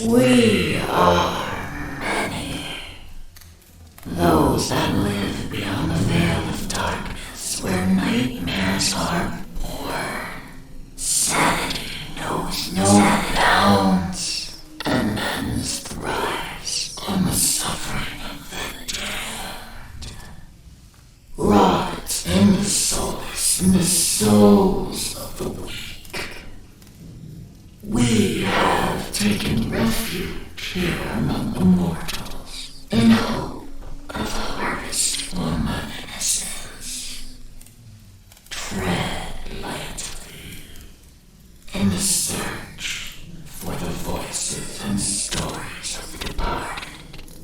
We are many. Those that live beyond the veil of darkness where nightmares are born. Sanity knows no bounds, and men's thrives on the suffering of the dead. Rots in the solace in the souls of the weak. We have taken refuge here among the mortals in hope of harvest for my innocence. Tread lightly in the search for the voices and stories of the departed.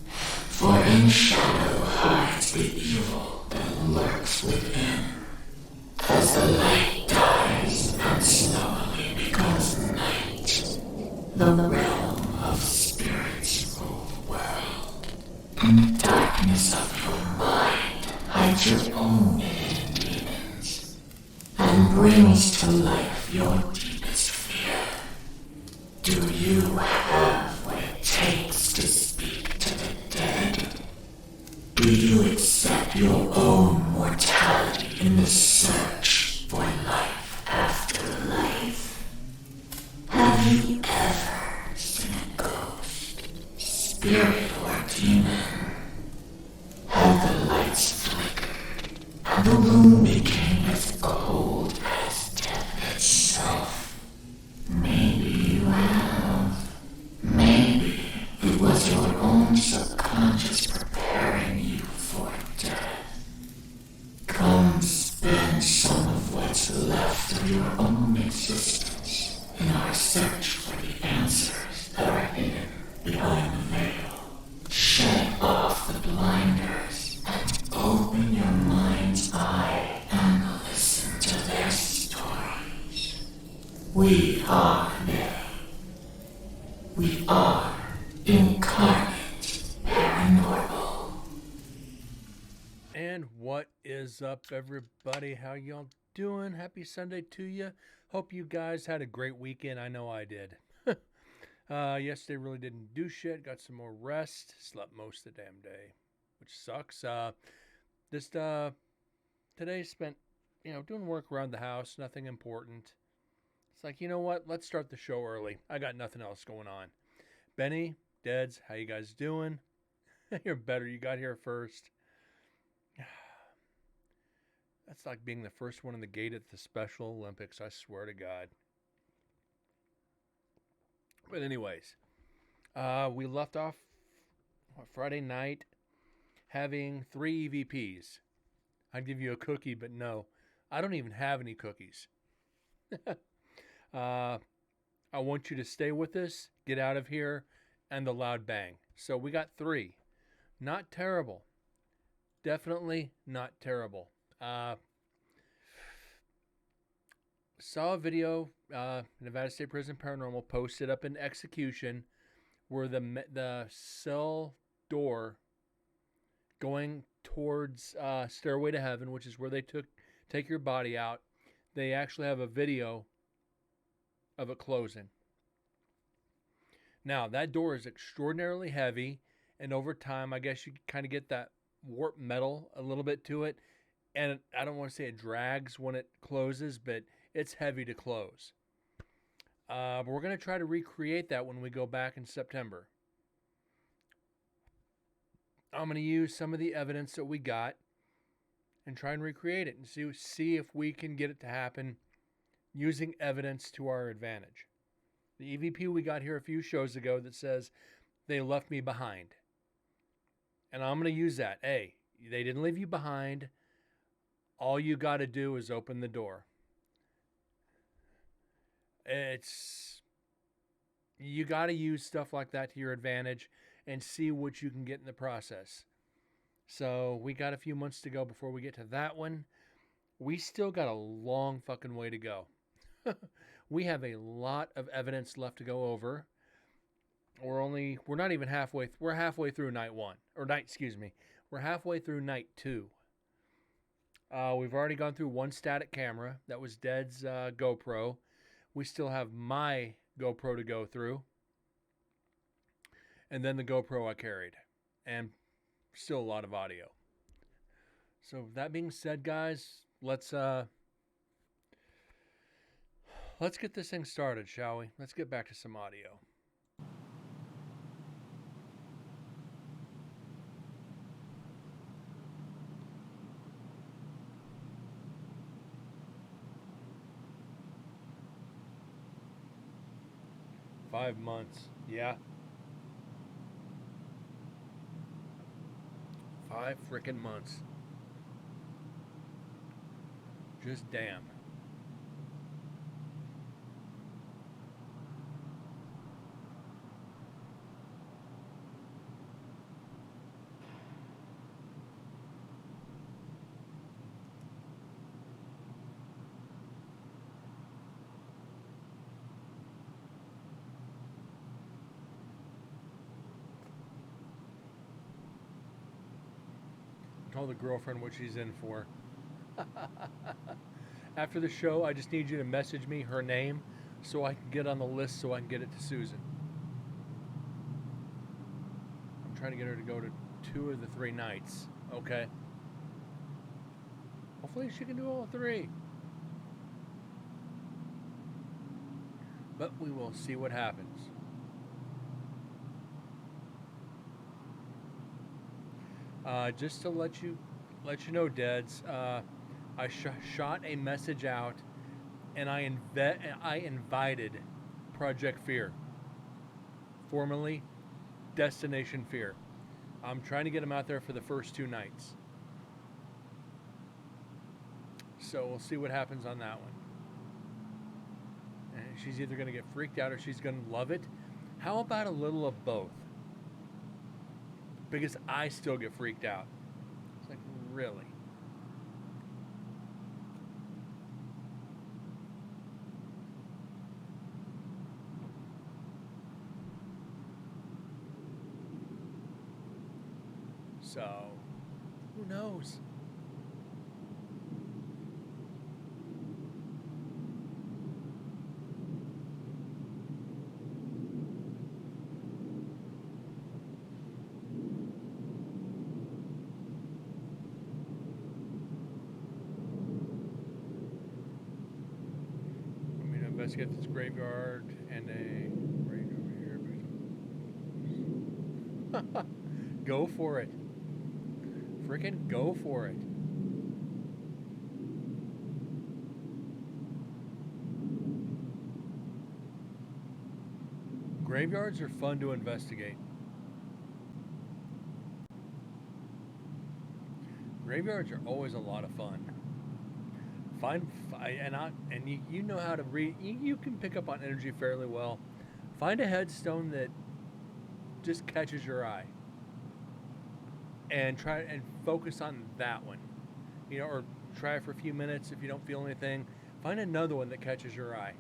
For in shadow hides the evil that lurks within. As the light dies and slowly becomes night, the realm of spirits rule the world. In the darkness of your mind hides your own hidden demons, and brings to life your deepest fear. Do you have what it takes to speak to the dead? Do you accept your own mortality in the search for life after life? Have you ever seen a ghost, spirit, or demon? Have the lights flickered and the room became as cold as death itself? Maybe you have. Maybe it was your own subconscious preparing you for death. Come spend some of what's left of your own existence in our search for the answers that are hidden behind the veil. Shed off the blinders and open your mind's eye and listen to their stories. We are they. We are incarnate paranormal. And what is up, everybody? How y'all doing? Happy Sunday to you. Hope you guys had a great weekend. I know I did. Yesterday really didn't do shit. Got some more rest. Slept most of the damn day, which sucks. Today spent, doing work around the house. Nothing important. It's like, you know what? Let's start the show early. I got nothing else going on. Benny, Deds, how you guys doing? You're better. You got here first. That's like being the first one in the gate at the Special Olympics, I swear to God. But anyways, we left off Friday night having 3 EVPs. I'd give you a cookie, but no, I don't even have any cookies. I want you to stay with us, get out of here, and the loud bang. So we got 3. Not terrible. Definitely not terrible. Saw a video, Nevada State Prison Paranormal posted up in execution where the cell door going towards Stairway to Heaven, which is where they take your body out. They actually have a video of it closing. Now, that door is extraordinarily heavy, and over time, I guess you kind of get that warped metal a little bit to it. And I don't want to say it drags when it closes, but it's heavy to close. But we're going to try to recreate that when we go back in September. I'm going to use some of the evidence that we got and try and recreate it and see if we can get it to happen using evidence to our advantage. The EVP we got here a few shows ago that says they left me behind. And I'm going to use that. Hey, they didn't leave you behind. All you got to do is open the door. You got to use stuff like that to your advantage and see what you can get in the process. So we got a few months to go before we get to that one. We still got a long fucking way to go. We have a lot of evidence left to go over. We're not even halfway. We're halfway through night 1 or night. Excuse me. We're halfway through night 2. We've already gone through one static camera. That was Dead's GoPro. We still have my GoPro to go through. and then the GoPro I carried, and still a lot of audio. So that being said, guys, let's get this thing started, shall we? Let's get back to some audio. Five months. Yeah. 5 freaking months. Just damn. Tell the girlfriend what she's in for. After the show, I just need you to message me her name so I can get on the list so I can get it to Susan. I'm trying to get her to go to 2 of the 3 nights. Okay. Hopefully she can do all 3. But we will see what happens. Just to let you know, Deads, I shot a message out, and I invited Project Fear, formerly Destination Fear. I'm trying to get them out there for the first 2 nights. So we'll see what happens on that one. And she's either going to get freaked out or she's going to love it. How about a little of both? Because I still get freaked out. It's like, really? So, who knows? Investigate this graveyard and a right over here. Go for it. Freaking go for it. Graveyards are fun to investigate. Graveyards are always a lot of fun. You know how to read. You can pick up on energy fairly well. Find a headstone that just catches your eye, and try and focus on that one. Or try it for a few minutes. If you don't feel anything, find another one that catches your eye.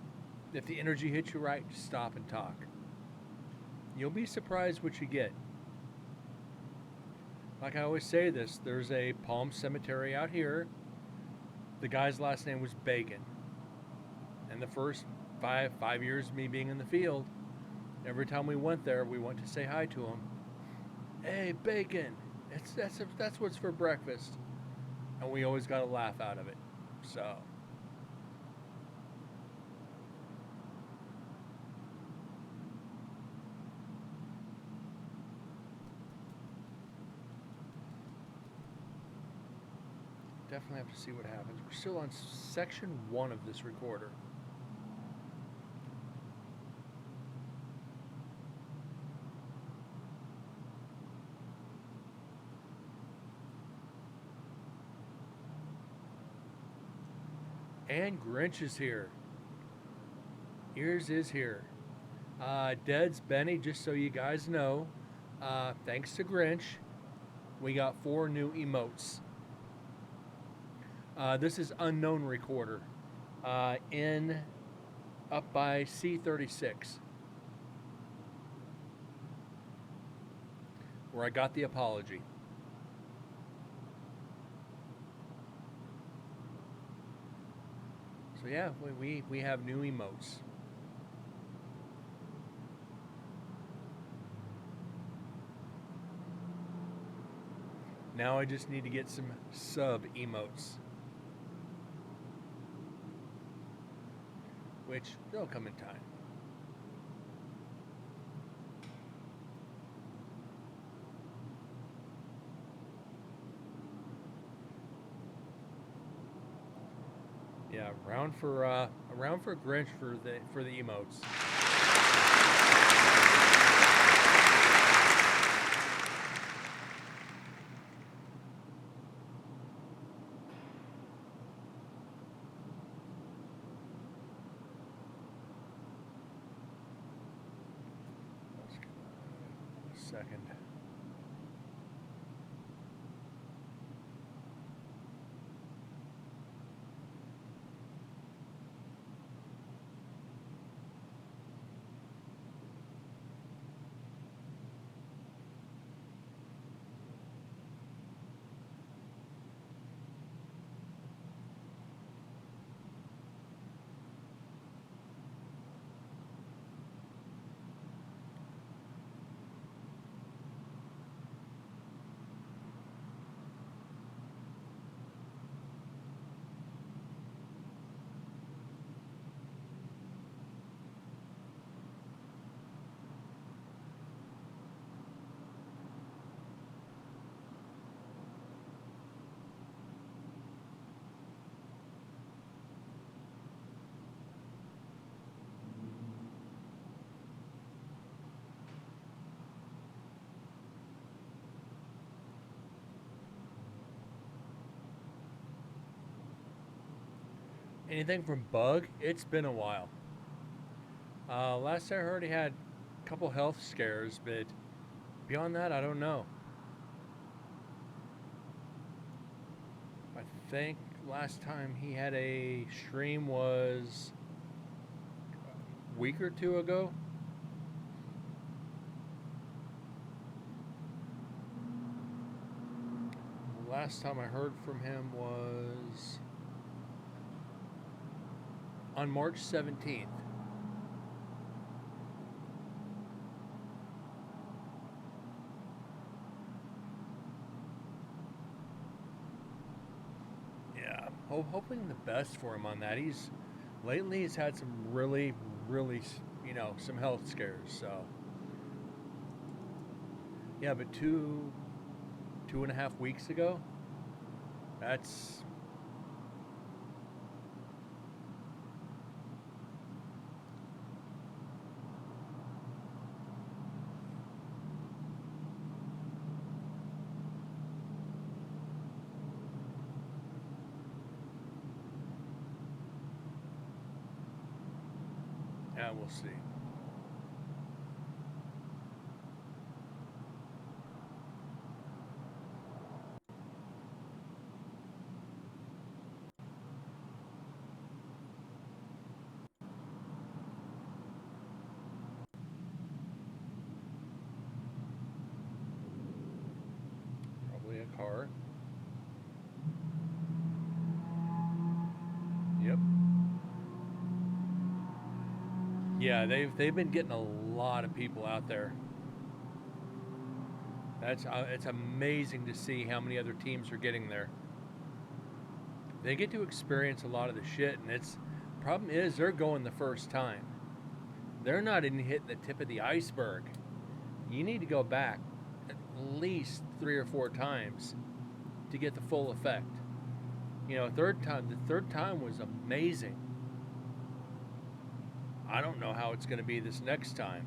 If the energy hits you right, just stop and talk. You'll be surprised what you get. Like I always say this, there's a Palm Cemetery out here. The guy's last name was Bacon. And the first five years of me being in the field, every time we went there, we went to say hi to him. Hey, Bacon, that's what's for breakfast. And we always got a laugh out of it. So. Definitely have to see what happens. We're still on section 1 of this recorder. And Grinch is here. Ears is here. Dead's Benny, just so you guys know, thanks to Grinch, we got 4 new emotes. This is Unknown Recorder up by C36, where I got the apology. So yeah, we have new emotes. Now I just need to get some sub emotes, which they'll come in time. Yeah, round for Grinch for the emotes. Second. Anything from Bug? It's been a while. Last I heard, he had a couple health scares, but beyond that, I don't know. I think last time he had a stream was a week or two ago. Last time I heard from him was on March 17th. Yeah, hoping the best for him on that. Lately he's had some really, some health scares. So yeah, but two and a half weeks ago, that's yeah, we'll see. Probably a car. Yep. Yeah, they've been getting a lot of people out there. It's amazing to see how many other teams are getting there. They get to experience a lot of the shit, and it's problem is they're going the first time. They're not even hitting the tip of the iceberg. You need to go back at least 3 or 4 times to get the full effect. The third time was amazing. I don't know how it's going to be this next time.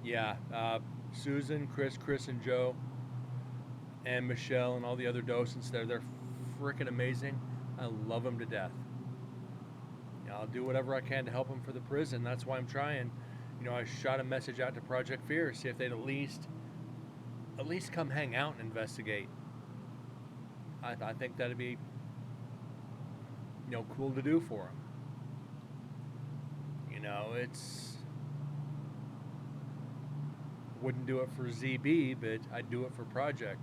Yeah, Susan, Chris, and Joe, and Michelle, and all the other docents there, they're freaking amazing. I love them to death. I'll do whatever I can to help them for the prison. That's why I'm trying. I shot a message out to Project Fear, see if they'd at least come hang out and investigate. I think that'd be cool to do for them. It's wouldn't do it for ZB, but I'd do it for Project.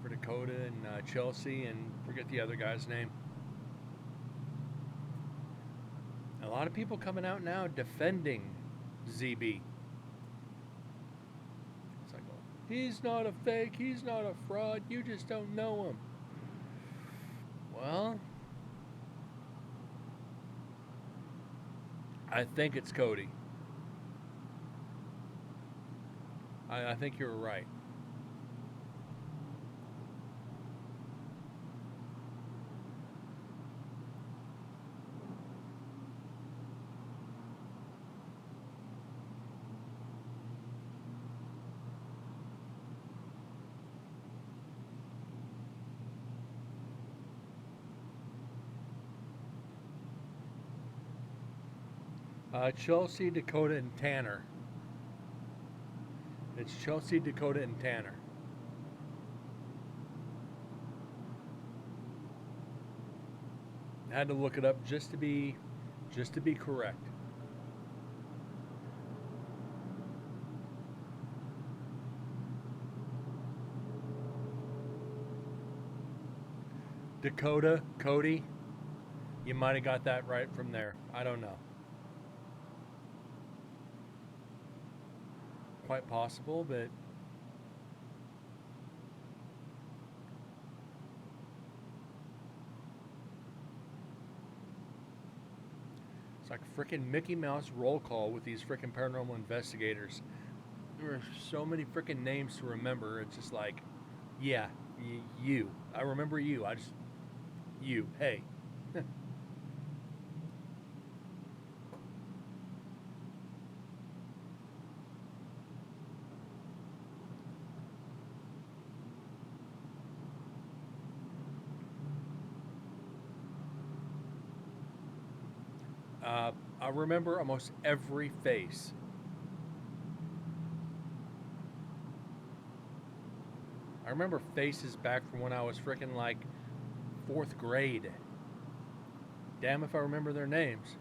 For Dakota and Chelsea, and forget the other guy's name. A lot of people coming out now defending ZB. It's like, oh, he's not a fake, he's not a fraud, you just don't know him. Well, I think it's Cody. I think you're right. Chelsea, Dakota, and Tanner. It's Chelsea, Dakota, and Tanner. I had to look it up just to be correct. Dakota, Cody, you might have got that right from there. I don't know. Quite possible, but it's like freaking Mickey Mouse roll call with these freaking paranormal investigators. There are so many freaking names to remember. It's just like, yeah, you. I remember you. You. Hey. I remember almost every face. I remember faces back from when I was freaking like fourth grade. Damn if I remember their names.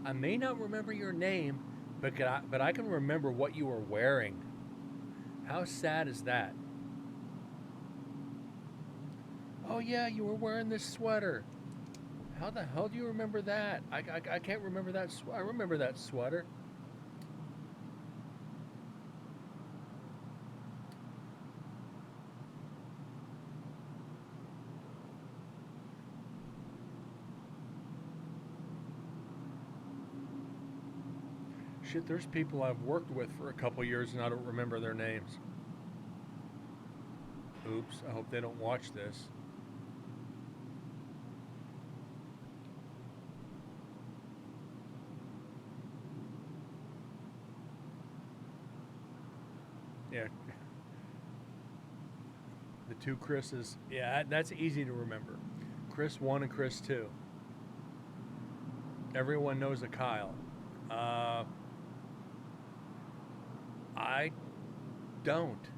I may not remember your name, but I can remember what you were wearing. How sad is that? Oh yeah, you were wearing this sweater. How the hell do you remember that? I can't remember that. I remember that sweater. Shit, there's people I've worked with for a couple years and I don't remember their names. Oops, I hope they don't watch this. Yeah. The two Chris's. Yeah, that's easy to remember. Chris 1 and Chris 2. Everyone knows a Kyle. I don't.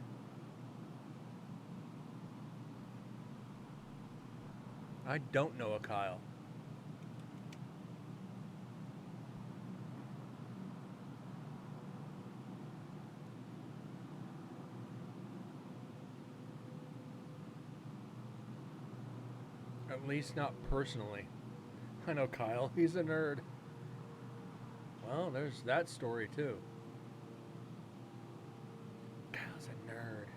I don't know a Kyle. At least not personally. I know Kyle. He's a nerd. Well, there's that story too. Kyle's a nerd.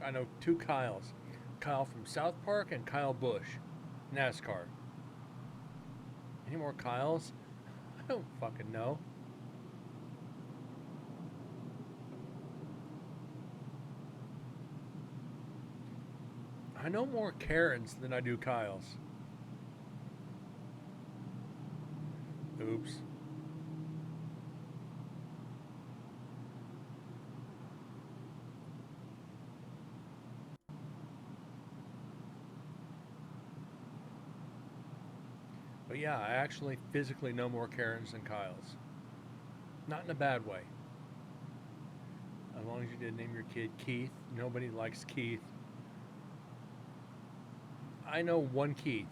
I know two Kyles. Kyle from South Park and Kyle Busch, NASCAR. Any more Kyles? I don't fucking know. I know more Karens than I do Kyles. Oops. But yeah, I actually physically know more Karens than Kyles. Not in a bad way. As long as you did name your kid Keith. Nobody likes Keith. I know one Keith.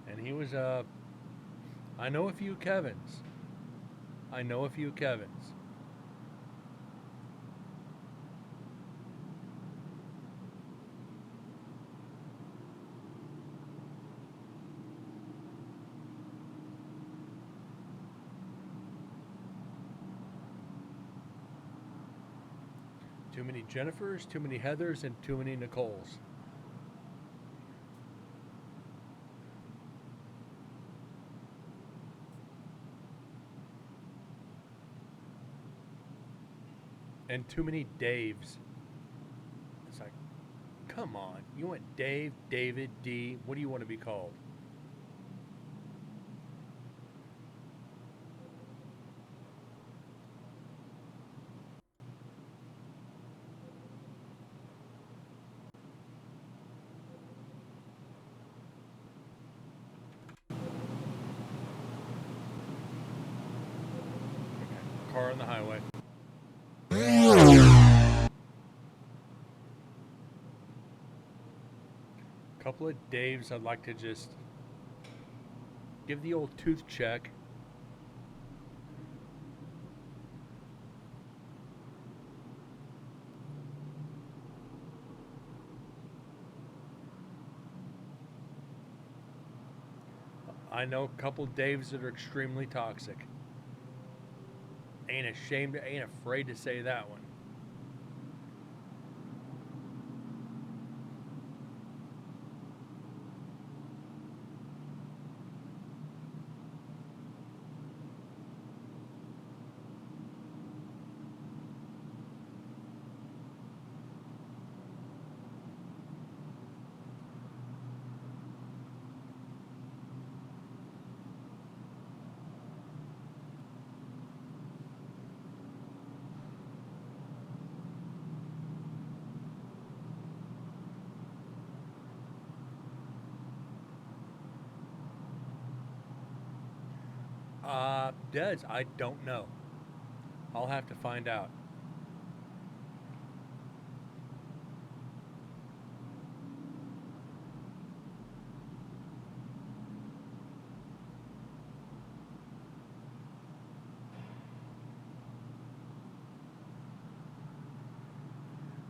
And he was I know a few Kevins. I know a few Kevins. Too many Jennifers, too many Heathers, and too many Nicoles. And too many Daves. It's like, come on. You want Dave, David, D. What do you want to be called? Okay. Car on the highway. Couple of Daves I'd like to just give the old tooth check. I know a couple of Daves that are extremely toxic. Ain't afraid to say that one. Des, I don't know. I'll have to find out.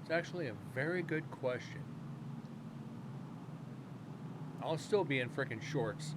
It's actually a very good question. I'll still be in frickin' shorts.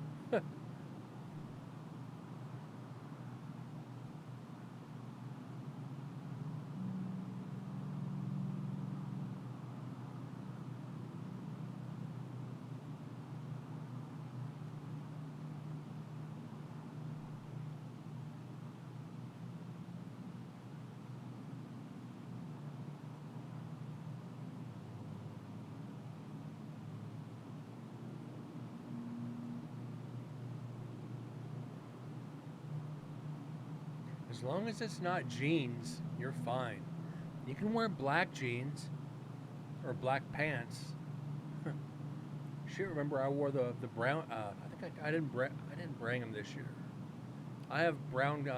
As long as it's not jeans, you're fine. You can wear black jeans or black pants. Shit, remember I wore the brown. I didn't bring them this year. I have brown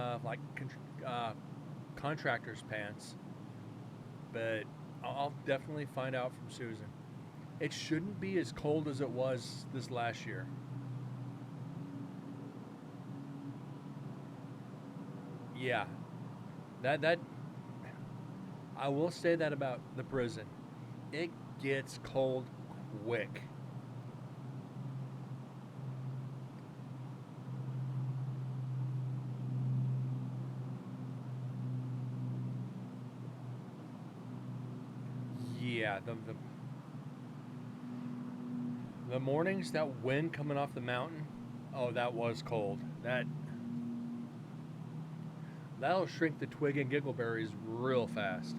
contractors pants, but I'll definitely find out from Susan. It shouldn't be as cold as it was this last year. Yeah, that I will say that about the prison. It gets cold quick. Yeah, the mornings, that wind coming off the mountain, oh, that was cold. That'll shrink the twig and giggleberries real fast.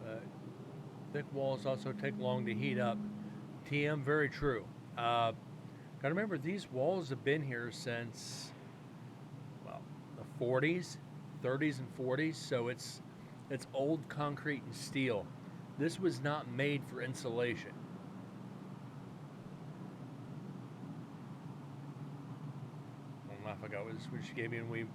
Uh, Thick walls also take long to heat up. TM, very true. Gotta remember, these walls have been here since, well, the 40s, 30s, and 40s, so it's old concrete and steel. This was not made for insulation. I forgot what she gave me, and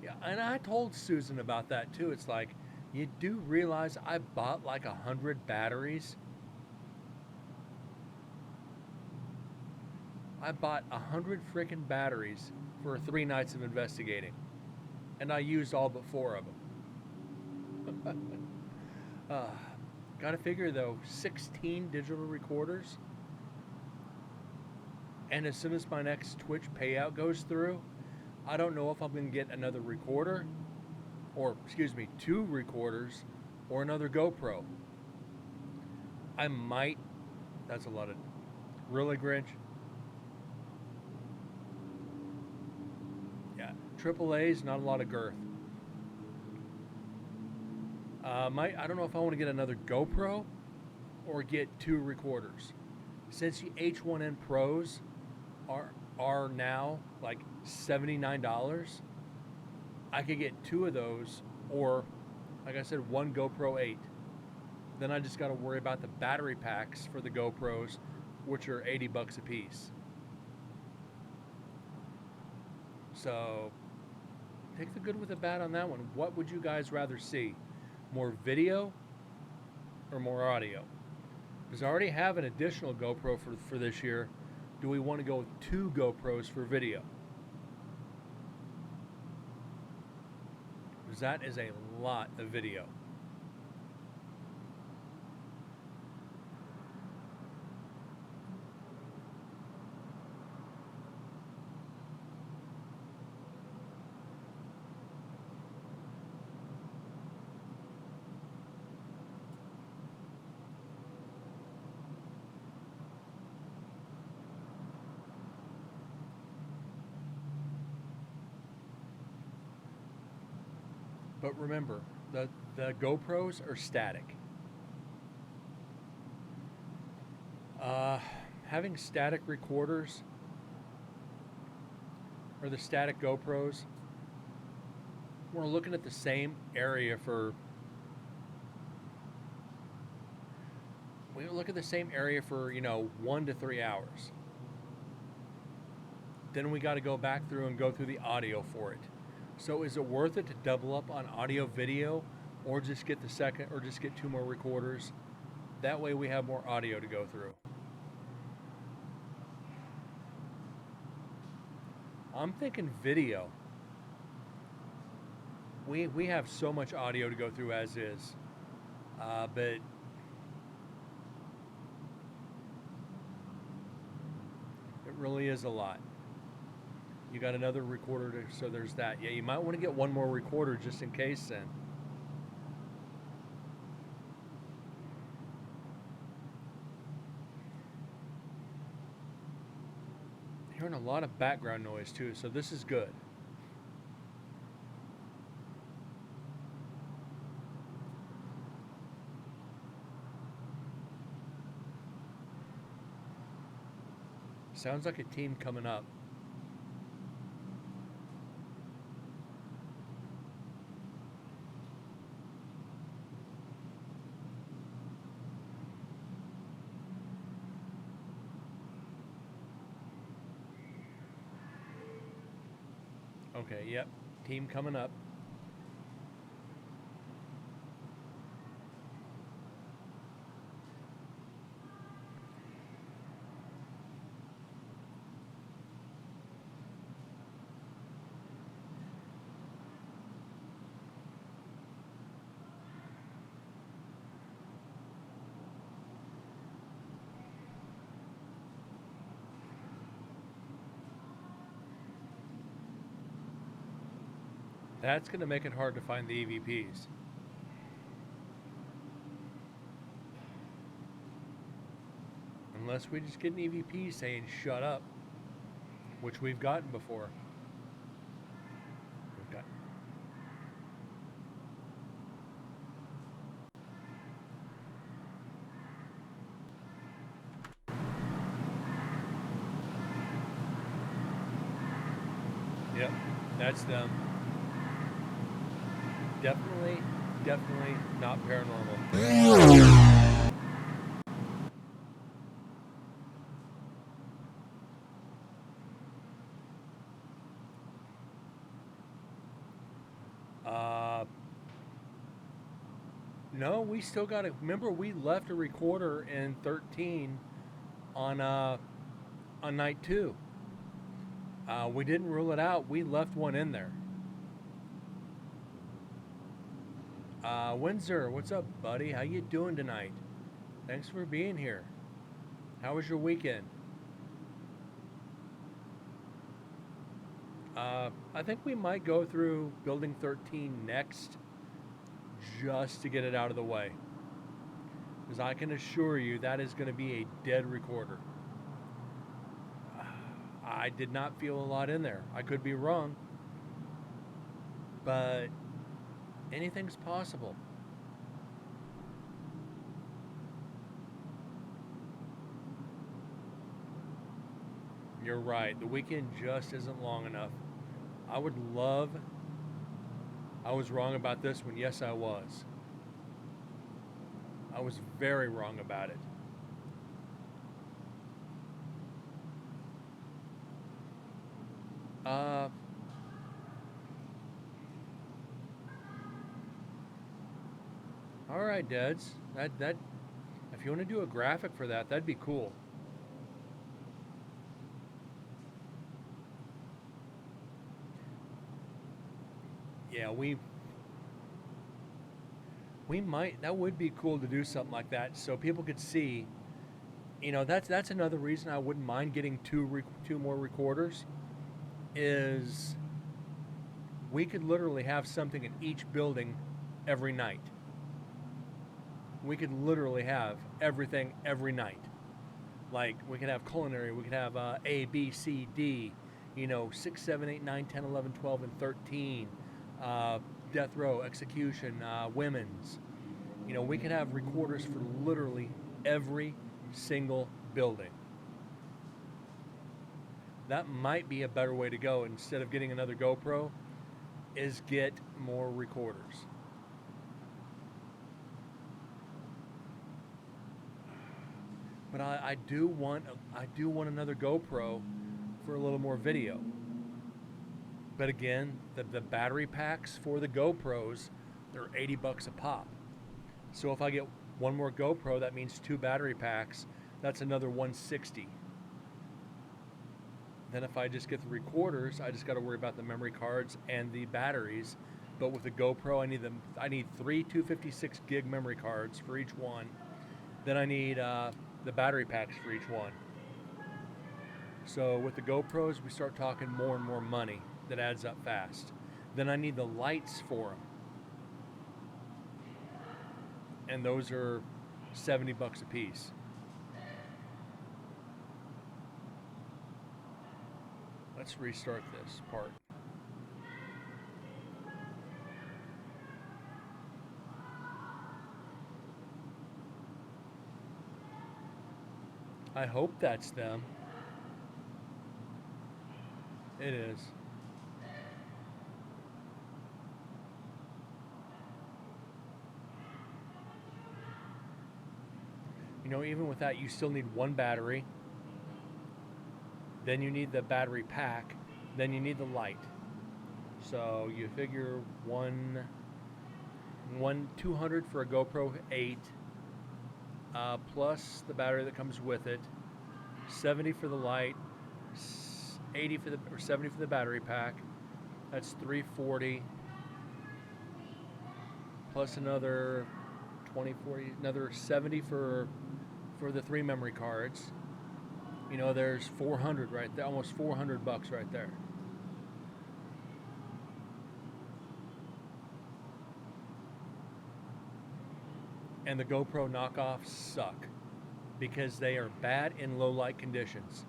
yeah, and I told Susan about that too. It's like, you do realize I bought like 100 batteries. I bought 100 freaking batteries for 3 nights of investigating, and I used all but 4 of them. Gotta figure though, 16 digital recorders. And as soon as my next Twitch payout goes through, I don't know if I'm going to get another recorder, or, excuse me, 2 recorders, or another GoPro. I might. That's a lot of... Really, Grinch? Yeah. AAA's, not a lot of girth. I don't know if I want to get another GoPro, or get 2 recorders. Since the H1N Pros are now like $79, I could get 2 of those, or like I said, 1 GoPro 8. Then I just got to worry about the battery packs for the GoPros, which are $80 a piece. So take the good with the bad on that one. What would you guys rather see? More video or more audio? Because I already have an additional GoPro for this year. Do we want to go with 2 GoPros for video? Because that is a lot of video. But remember, the GoPros are static. Having static recorders, or the static GoPros, we're looking at the same area for... We look at the same area for, 1 to 3 hours. Then we got to go back through and go through the audio for it. So is it worth it to double up on audio video, or just get the second, or just get 2 more recorders? That way we have more audio to go through. I'm thinking video. We have so much audio to go through as is, but it really is a lot. You got another recorder, so there's that. Yeah, you might want to get 1 more recorder just in case then. Hearing a lot of background noise too, so this is good. Sounds like a team coming up. Okay, yep. Team coming up. That's going to make it hard to find the EVPs. Unless we just get an EVP saying shut up, which we've gotten before. Yep, that's them. Definitely not paranormal. Uh, no, we still got it. Remember, we left a recorder in 13 on night 2. We didn't rule it out. We left one in there. Windsor, what's up, buddy? How you doing tonight? Thanks for being here. How was your weekend? I think we might go through Building 13 next, just to get it out of the way. Because I can assure you that is going to be a dead recorder. I did not feel a lot in there. I could be wrong, but anything's possible. You're right. The weekend just isn't long enough. I would love. I was wrong about this one. Yes, I was. I was very wrong about it. Uh, all right, Dads. That if you want to do a graphic for that, that'd be cool. Yeah, we might. That would be cool to do something like that, so people could see. That's another reason I wouldn't mind getting two more recorders. Is we could literally have something in each building every night. We could literally have everything every night. Like we could have culinary, we could have A, B, C, D, 6, 7, 8, 9, 10, 11, 12, and 13. Death row, execution, women's. We could have recorders for literally every single building. That might be a better way to go. Instead of getting another GoPro, is get more recorders. But I do want another GoPro for a little more video. But again, the battery packs for the GoPros, they're $80 a pop. So if I get one more GoPro, that means 2 battery packs. That's another $160. Then if I just get the recorders, I just got to worry about the memory cards and the batteries. But with the GoPro, I need 3 256 gig memory cards for each one. Then I need the battery packs for each one. So with the GoPros, we start talking more and more money that adds up fast. Then I need the lights for them. And those are $70 a piece. Let's restart this part. I hope that's them. It is. Even with that, you still need one battery. Then you need the battery pack. Then you need the light. So you figure one 200 for a GoPro 8, plus the battery that comes with it, 70 for the light, 70 for the battery pack. That's 340, plus another 20, 40, another 70 for the 3 memory cards. There's 400 right there, almost $400 right there. And the GoPro knockoffs suck because they are bad in low light conditions.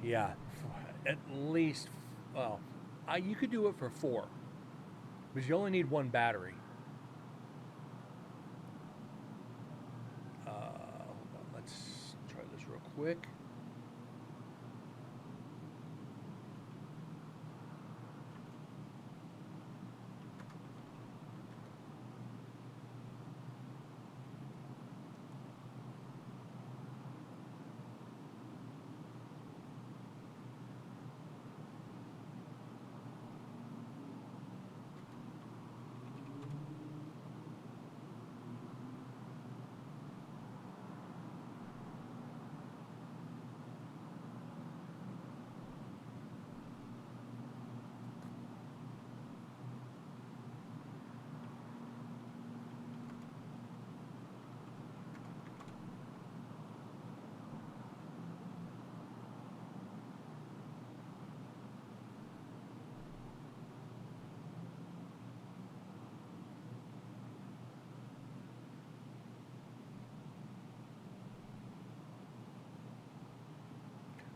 Yeah, at least, well, you could do it for 4, because you only need one battery. quick.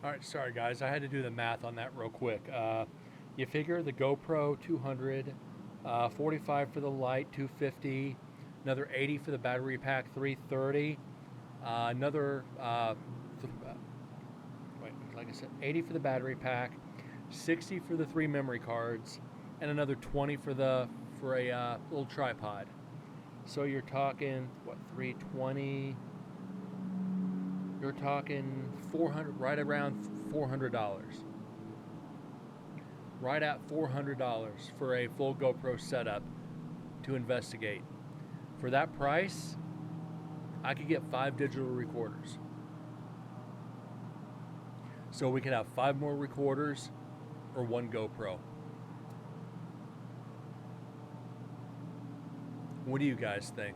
All right, sorry guys, I had to do the math on that real quick. You figure the GoPro 200, 45 for the light, 250, another 80 for the battery pack, 330, another wait, like I said, 80 for the battery pack, 60 for the 3 memory cards, and another 20 for a little tripod. So you're talking what, 320? You're talking 400, right around $400. Right at $400 for a full GoPro setup to investigate. For that price, I could get 5 digital recorders. So we could have 5 more recorders or 1 GoPro. What do you guys think?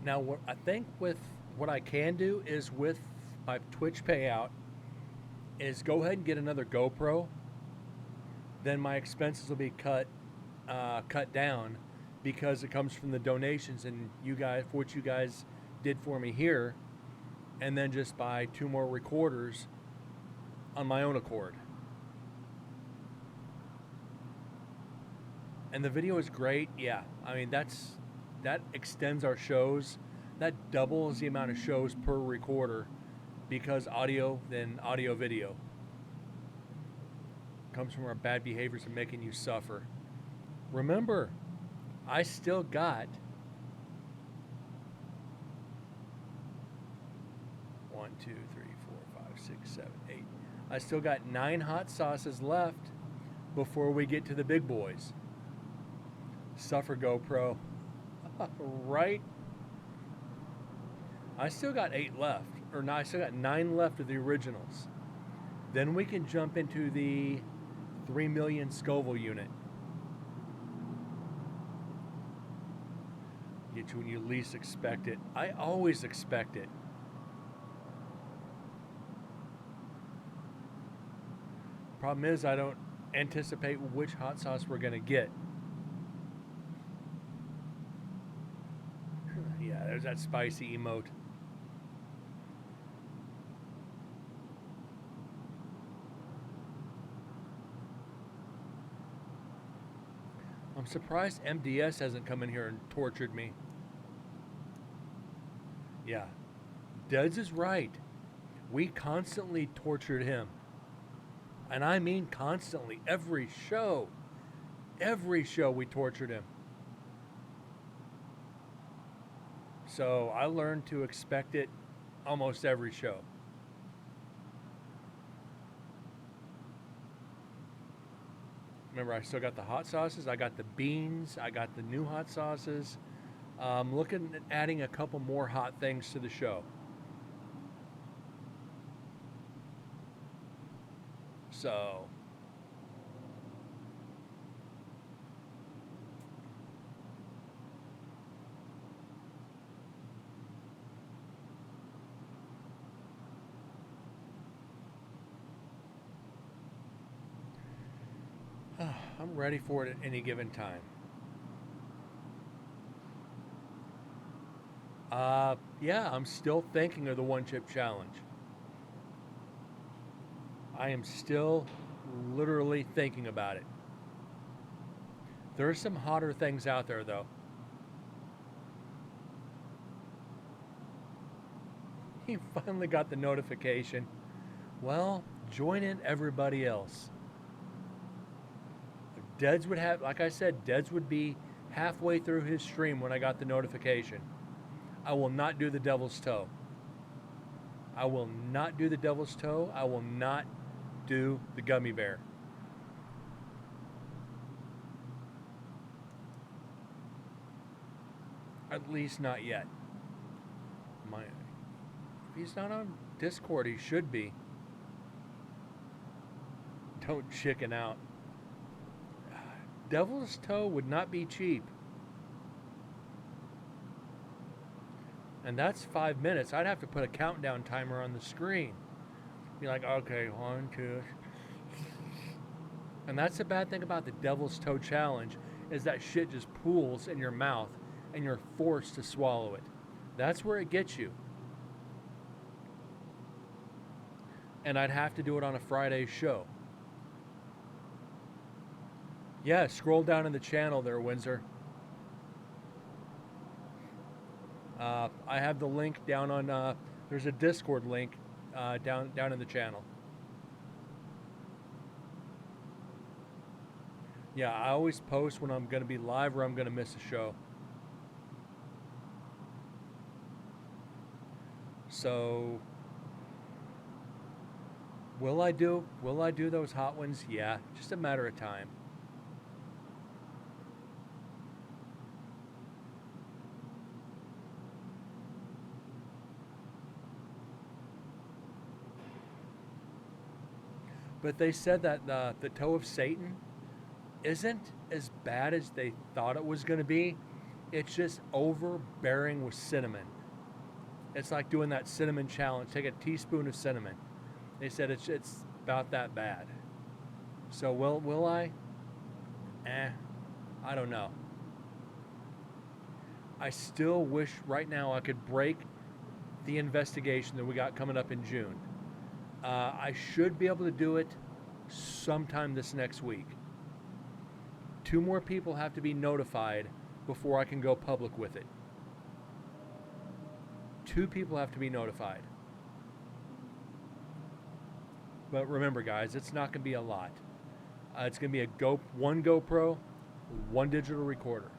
Now, what I think with what I can do is with my Twitch payout is go ahead and get another GoPro. Then my expenses will be cut down because it comes from the donations and you guys, for what you guys did for me here, and then just buy 2 more recorders on my own accord. And the video is great. Yeah, I mean that extends our shows. That doubles the amount of shows per recorder because audio then audio video comes from our bad behaviors and making you suffer. Remember, I still got 1, 2, 3, 4, 5, 6, 7, 8. I still got 9 hot sauces left before we get to the big boys. Suffer GoPro. Right? I still got 8 left. Or no, I still got 9 left of the originals. Then we can jump into the 3 million Scoville unit. Get you when you least expect it. I always expect it. Problem is, I don't anticipate which hot sauce we're going to get. Yeah, there's that spicy emote. I'm surprised MDS hasn't come in here and tortured me. Yeah, Deds is right. We constantly tortured him. And I mean constantly. Every show we tortured him. So I learned to expect it almost every show. Remember, I still got the hot sauces. I got the beans. I got the new hot sauces. Looking at adding a couple more hot things to the show. So I'm ready for it at any given time. Yeah, I'm still thinking of the one chip challenge. I am still literally thinking about it. There's some hotter things out there, though. He finally got the notification. Well, join in everybody else. Deds would have, like I said, Deds would be halfway through his stream when I got the notification. I will not do the devil's toe. I will not do the devil's toe. I will not do the gummy bear. At least not yet. If he's not on Discord, he should be. Don't chicken out. Devil's toe would not be cheap. And that's 5 minutes. I'd have to put a countdown timer on the screen. Be like, okay, 1, 2. And that's the bad thing about the Devil's Toe Challenge, is that shit just pools in your mouth and you're forced to swallow it. That's where it gets you. And I'd have to do it on a Friday show. Yeah, scroll down in the channel there, Windsor. I have the link down on, there's a Discord link down in the channel. Yeah, I always post when I'm going to be live or I'm going to miss a show. So, will I do those hot ones? Yeah, just a matter of time. But they said that the toe of Satan isn't as bad as they thought it was going to be. It's just overbearing with cinnamon. It's like doing that cinnamon challenge. Take a teaspoon of cinnamon. They said it's about that bad. So will I? I don't know. I still wish right now I could break the investigation that we got coming up in June. I should be able to do it sometime this next week. 2 more people have to be notified before I can go public with it. 2 people have to be notified. But remember, guys, it's not going to be a lot. It's going to be one GoPro, 1 digital recorder.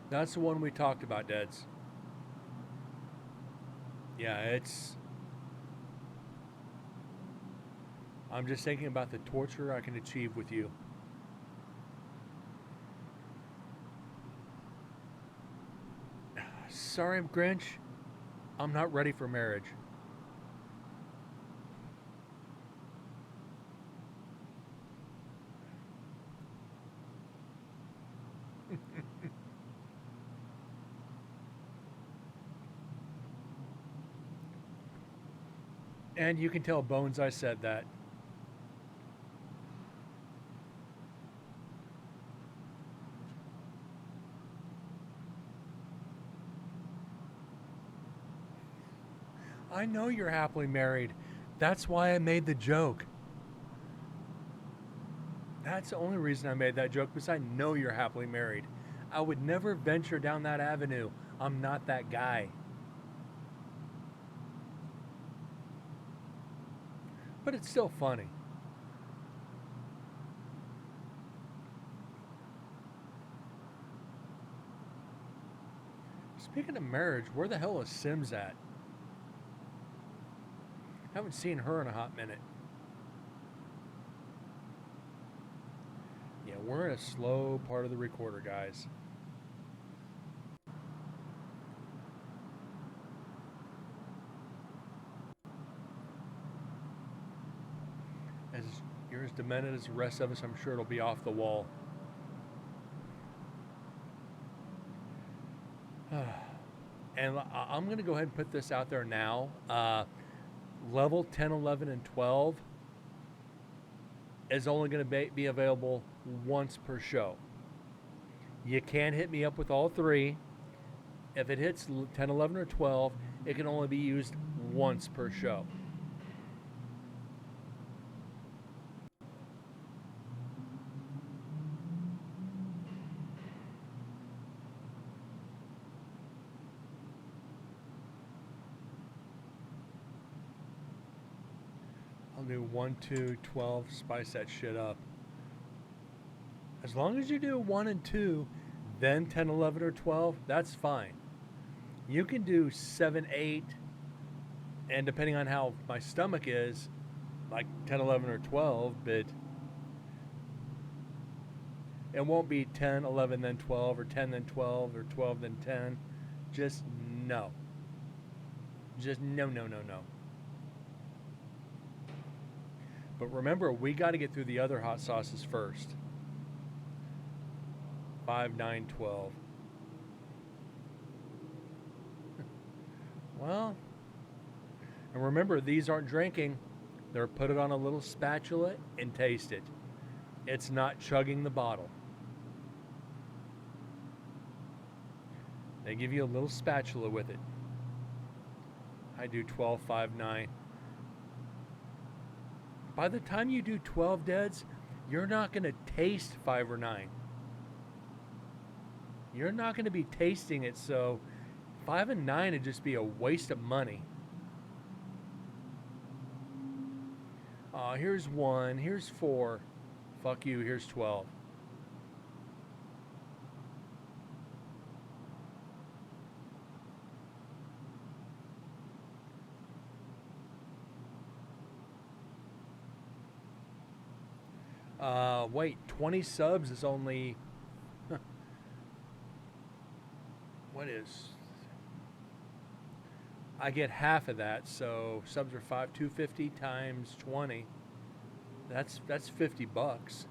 That's the one we talked about, Deds. Yeah, I'm just thinking about the torture I can achieve with you. Sorry, Grinch. I'm not ready for marriage. And you can tell Bones I said that. I know you're happily married. That's why I made the joke. That's the only reason I made that joke, because I know you're happily married. I would never venture down that avenue. I'm not that guy. But it's still funny. Speaking of marriage, where the hell is Sims at? Haven't seen her in a hot minute. Yeah, we're in a slow part of the recorder, guys. As you're as demented as the rest of us, I'm sure it'll be off the wall. And I'm going to go ahead and put this out there now. Level 10, 11, and 12 is only going to be available once per show. You can hit me up with all three. If it hits 10, 11, or 12, it can only be used once per show. I'll do 1, 2, 12, spice that shit up. As long as you do 1 and 2, then 10, 11, or 12, that's fine. You can do 7, 8, and depending on how my stomach is, like 10, 11, or 12, but it won't be 10, 11, then 12, or 10, then 12, or 12, then 10. Just no. Just no, no, no, no. But remember, we got to get through the other hot sauces first. 5, 9, 12. Well, and remember, these aren't drinking. They're put it on a little spatula and taste it. It's not chugging the bottle. They give you a little spatula with it. I do 12, 5, 9. By the time you do 12 deads, you're not going to taste 5 or 9. You're not going to be tasting it, so 5 and 9 would just be a waste of money. Here's 1, here's 4. Fuck you, here's 12. Wait, 20 subs is only... What is... I get half of that, so subs are 250 times 20. That's $50.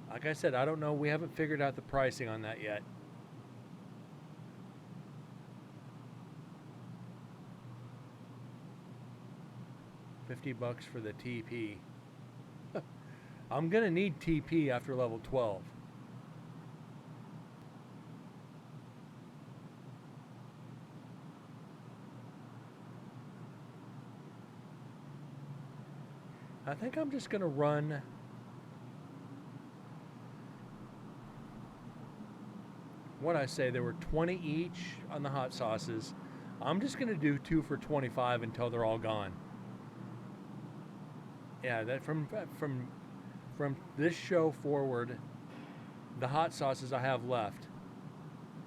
Like I said, I don't know. We haven't figured out the pricing on that yet. $50 for the TP. I'm gonna need TP after level 12. I think I'm just gonna run what I say. There were 20 each on the hot sauces. I'm just gonna do 2 for 25 until they're all gone. Yeah, that from this show forward, the hot sauces I have left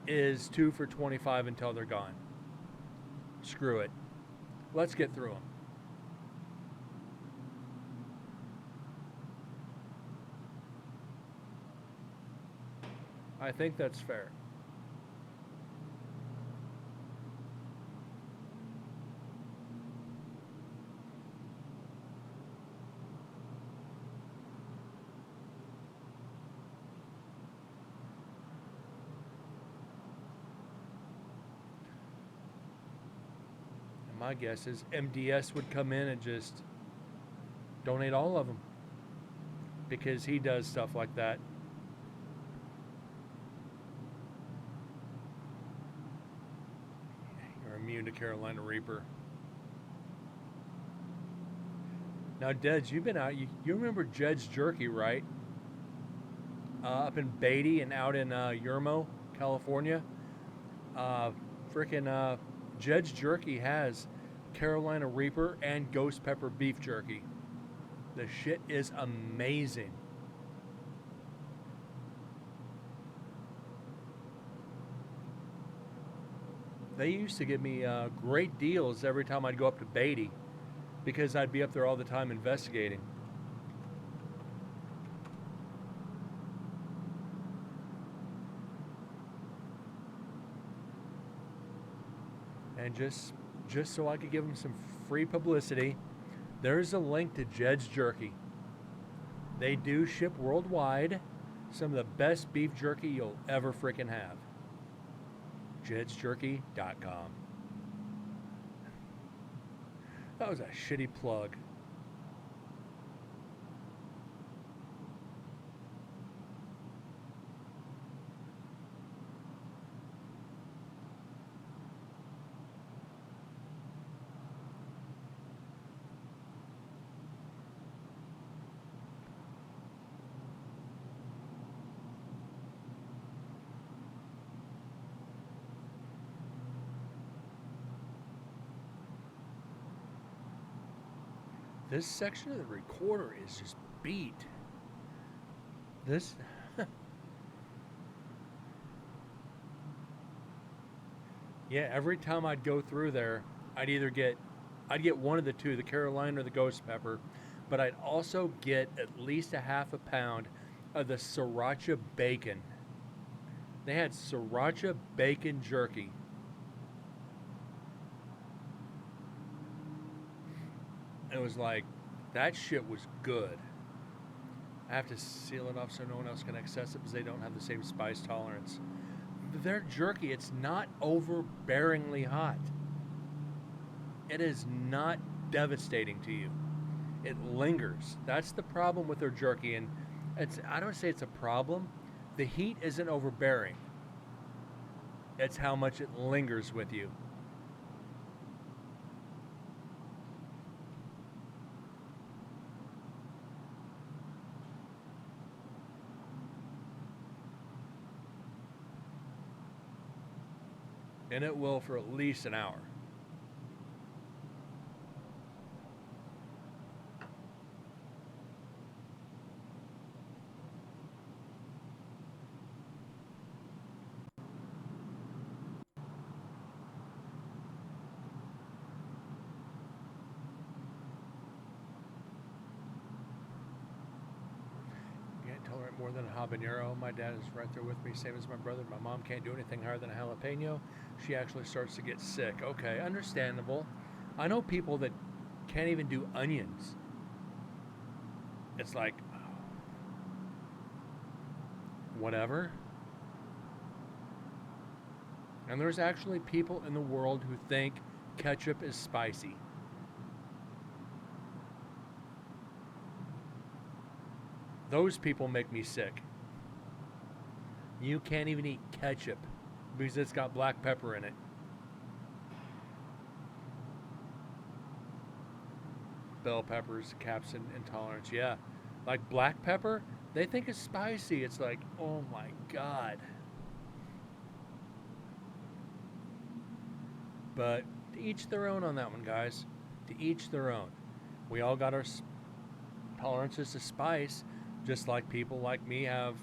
is 2 for 25 until they're gone. Screw it. Let's get through them. I think that's fair. And my guess is MDS would come in and just donate all of them because he does stuff like that. Immune to Carolina Reaper. Now, Deds, you've been out. You remember Jed's Jerky, right? Up in Beatty and out in Yermo, California. Jed's Jerky has Carolina Reaper and Ghost Pepper beef jerky. The shit is amazing. They used to give me great deals every time I'd go up to Beatty because I'd be up there all the time investigating. And just so I could give them some free publicity, there's a link to Jed's Jerky. They do ship worldwide. Some of the best beef jerky you'll ever freaking have. JedsJerky.com. That was a shitty plug. This section of the recorder is just beat. This... yeah, every time I'd go through there, I'd get one of the two, the Carolina or the ghost pepper, but I'd also get at least a half a pound of the sriracha bacon. They had sriracha bacon jerky. It was like, that shit was good. I have to seal it off so no one else can access it because they don't have the same spice tolerance. Their jerky, it's not overbearingly hot. It is not devastating to you. It lingers. That's the problem with their jerky, and I don't say it's a problem. The heat isn't overbearing. It's how much it lingers with you. And it will for at least an hour. Can't tolerate more than a habanero. My dad is right there with me, same as my brother. My mom can't do anything higher than a jalapeno. She actually starts to get sick. Okay, understandable. I know people that can't even do onions. It's like, whatever. And there's actually people in the world who think ketchup is spicy. Those people make me sick. You can't even eat ketchup because it's got black pepper in it. Bell peppers, capsaicin intolerance, yeah. Like black pepper, they think it's spicy. It's like, oh my God. But to each their own on that one, guys. To each their own. We all got our tolerances to spice, just like people like me have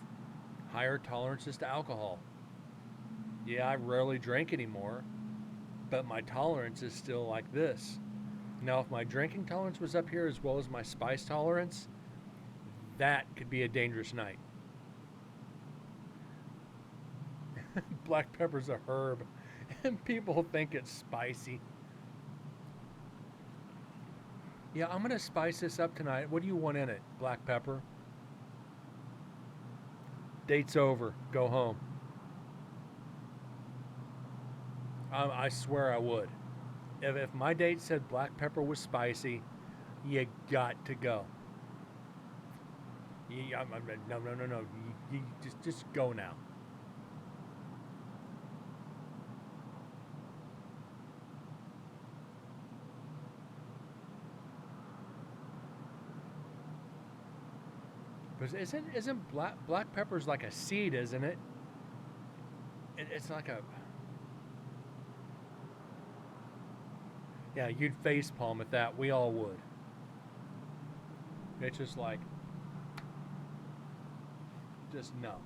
higher tolerances to alcohol. Yeah, I rarely drink anymore, but my tolerance is still like this. Now, if my drinking tolerance was up here as well as my spice tolerance, that could be a dangerous night. Black pepper's a herb, and people think it's spicy. Yeah, I'm going to spice this up tonight. What do you want in it? Black pepper? Date's over. Go home. I swear I would. If my date said black pepper was spicy, you got to go. No. You just go now. Because isn't black pepper's like a seed, isn't it? It's like a... Yeah, you'd facepalm at that. We all would. It's just like... Just no.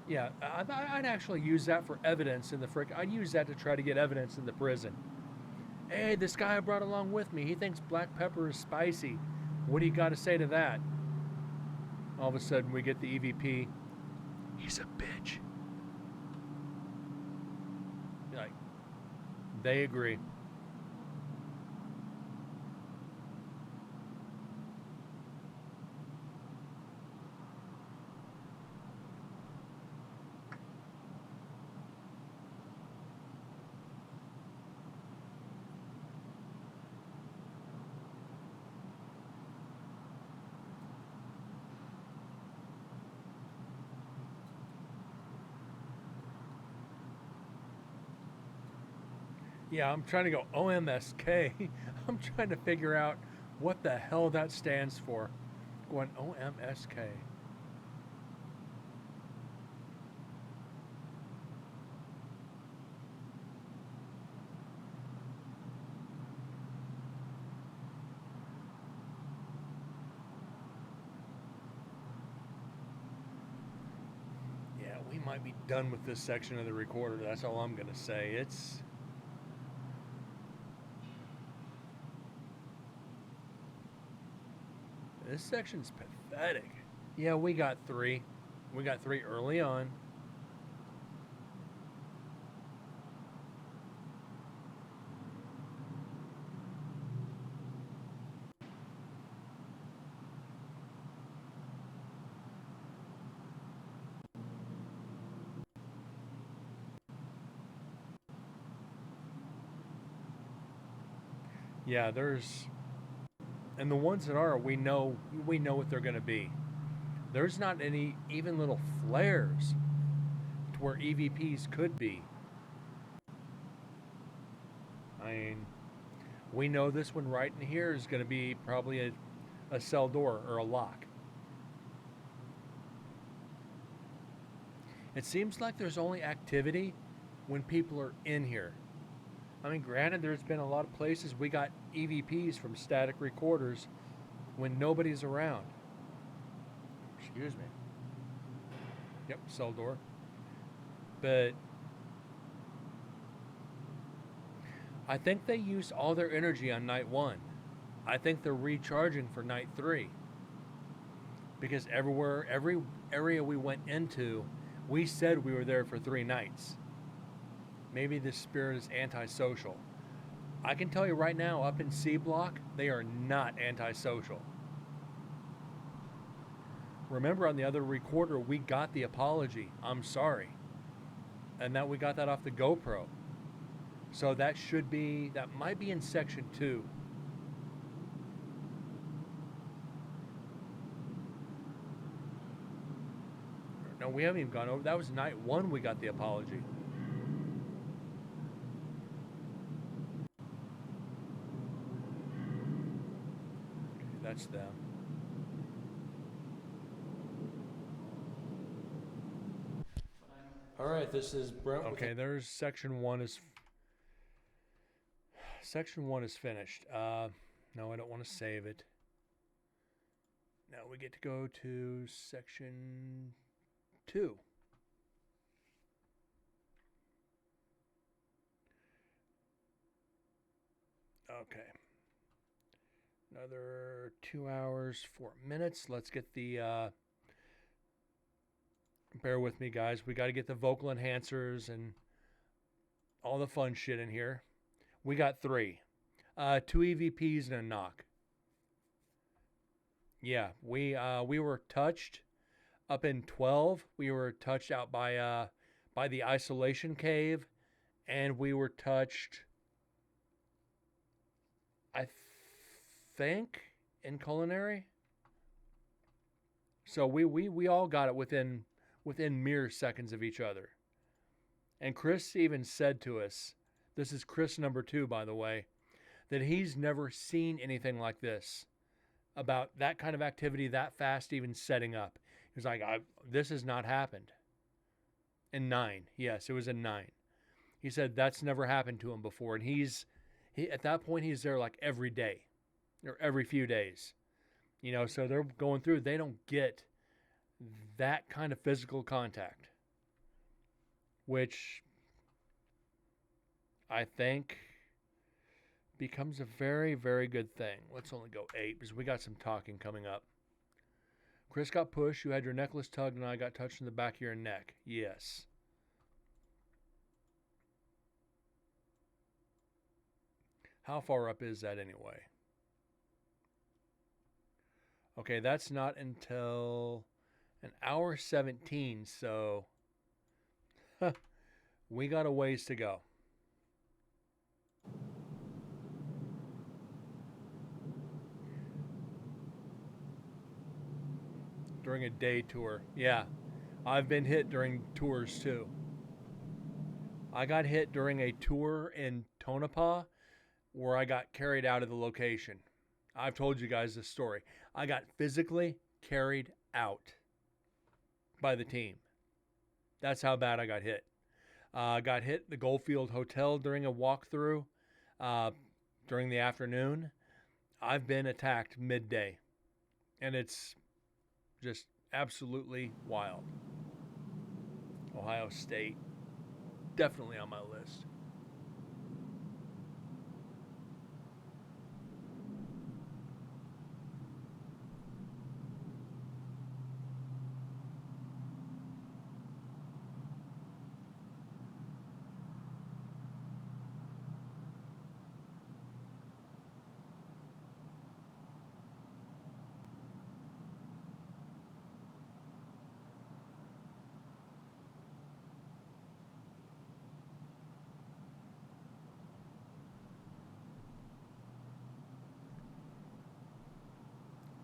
Yeah, I'd actually use that for evidence in the I'd use that to try to get evidence in the prison. Hey, this guy I brought along with me, he thinks black pepper is spicy. What do you got to say to that? All of a sudden, we get the EVP. He's a bitch. You're like, They agree. Yeah, I'm trying to go OMSK. I'm trying to figure out what the hell that stands for. Going OMSK. Yeah, we might be done with this section of the recorder. That's all I'm going to say. This section's pathetic. Yeah, we got three. We got three early on. Yeah, and the ones that are, we know what they're going to be. There's not any even little flares to where EVPs could be. I mean, we know this one right in here is going to be probably a cell door or a lock. It seems like there's only activity when people are in here. I mean, granted, there's been a lot of places we got EVPs from static recorders when nobody's around. Excuse me. Yep, cell door. But I think they used all their energy on night 1. I think they're recharging for night 3. Because every area we went into, we said we were there for 3 nights. Maybe this spirit is antisocial. I can tell you right now, up in C Block, they are not antisocial. Remember, on the other recorder, we got the apology, I'm sorry. And that we got that off the GoPro. So that might be in section 2. No, we haven't even gone over. That was night 1 we got the apology. Okay, that's them. All right, this is Brent. Okay, there's section 1 is finished. No, I don't want to save it. Now we get to go to section 2. Okay. Another 2 hours, 4 minutes. Let's get the bear with me, guys. We got to get the vocal enhancers and all the fun shit in here. We got 3. 2 EVPs and a knock. Yeah, we were touched up in 12. We were touched out by the isolation cave, and we were touched, I think, in culinary. So we all got it within mere seconds of each other. And Chris even said to us, this is Chris number 2, by the way, that he's never seen anything like this, about that kind of activity that fast, even setting up. He's like, this has not happened. In 9. Yes, it was in 9. He said that's never happened to him before. And he at that point, he's there like every day or every few days. You know, so they're going through, they don't get that kind of physical contact, which I think becomes a very, very good thing. Let's only go 8 because we got some talking coming up. Chris got pushed. You had your necklace tugged, and I got touched in the back of your neck. Yes. How far up is that anyway? Okay, that's not until an hour 17, so we got a ways to go. During a day tour. Yeah, I've been hit during tours too. I got hit during a tour in Tonopah where I got carried out of the location. I've told you guys this story. I got physically carried out by the team. That's how bad I got hit. Got hit at the Goldfield Hotel during a walkthrough during the afternoon. I've been attacked midday, and it's just absolutely wild. Ohio State, definitely on my list.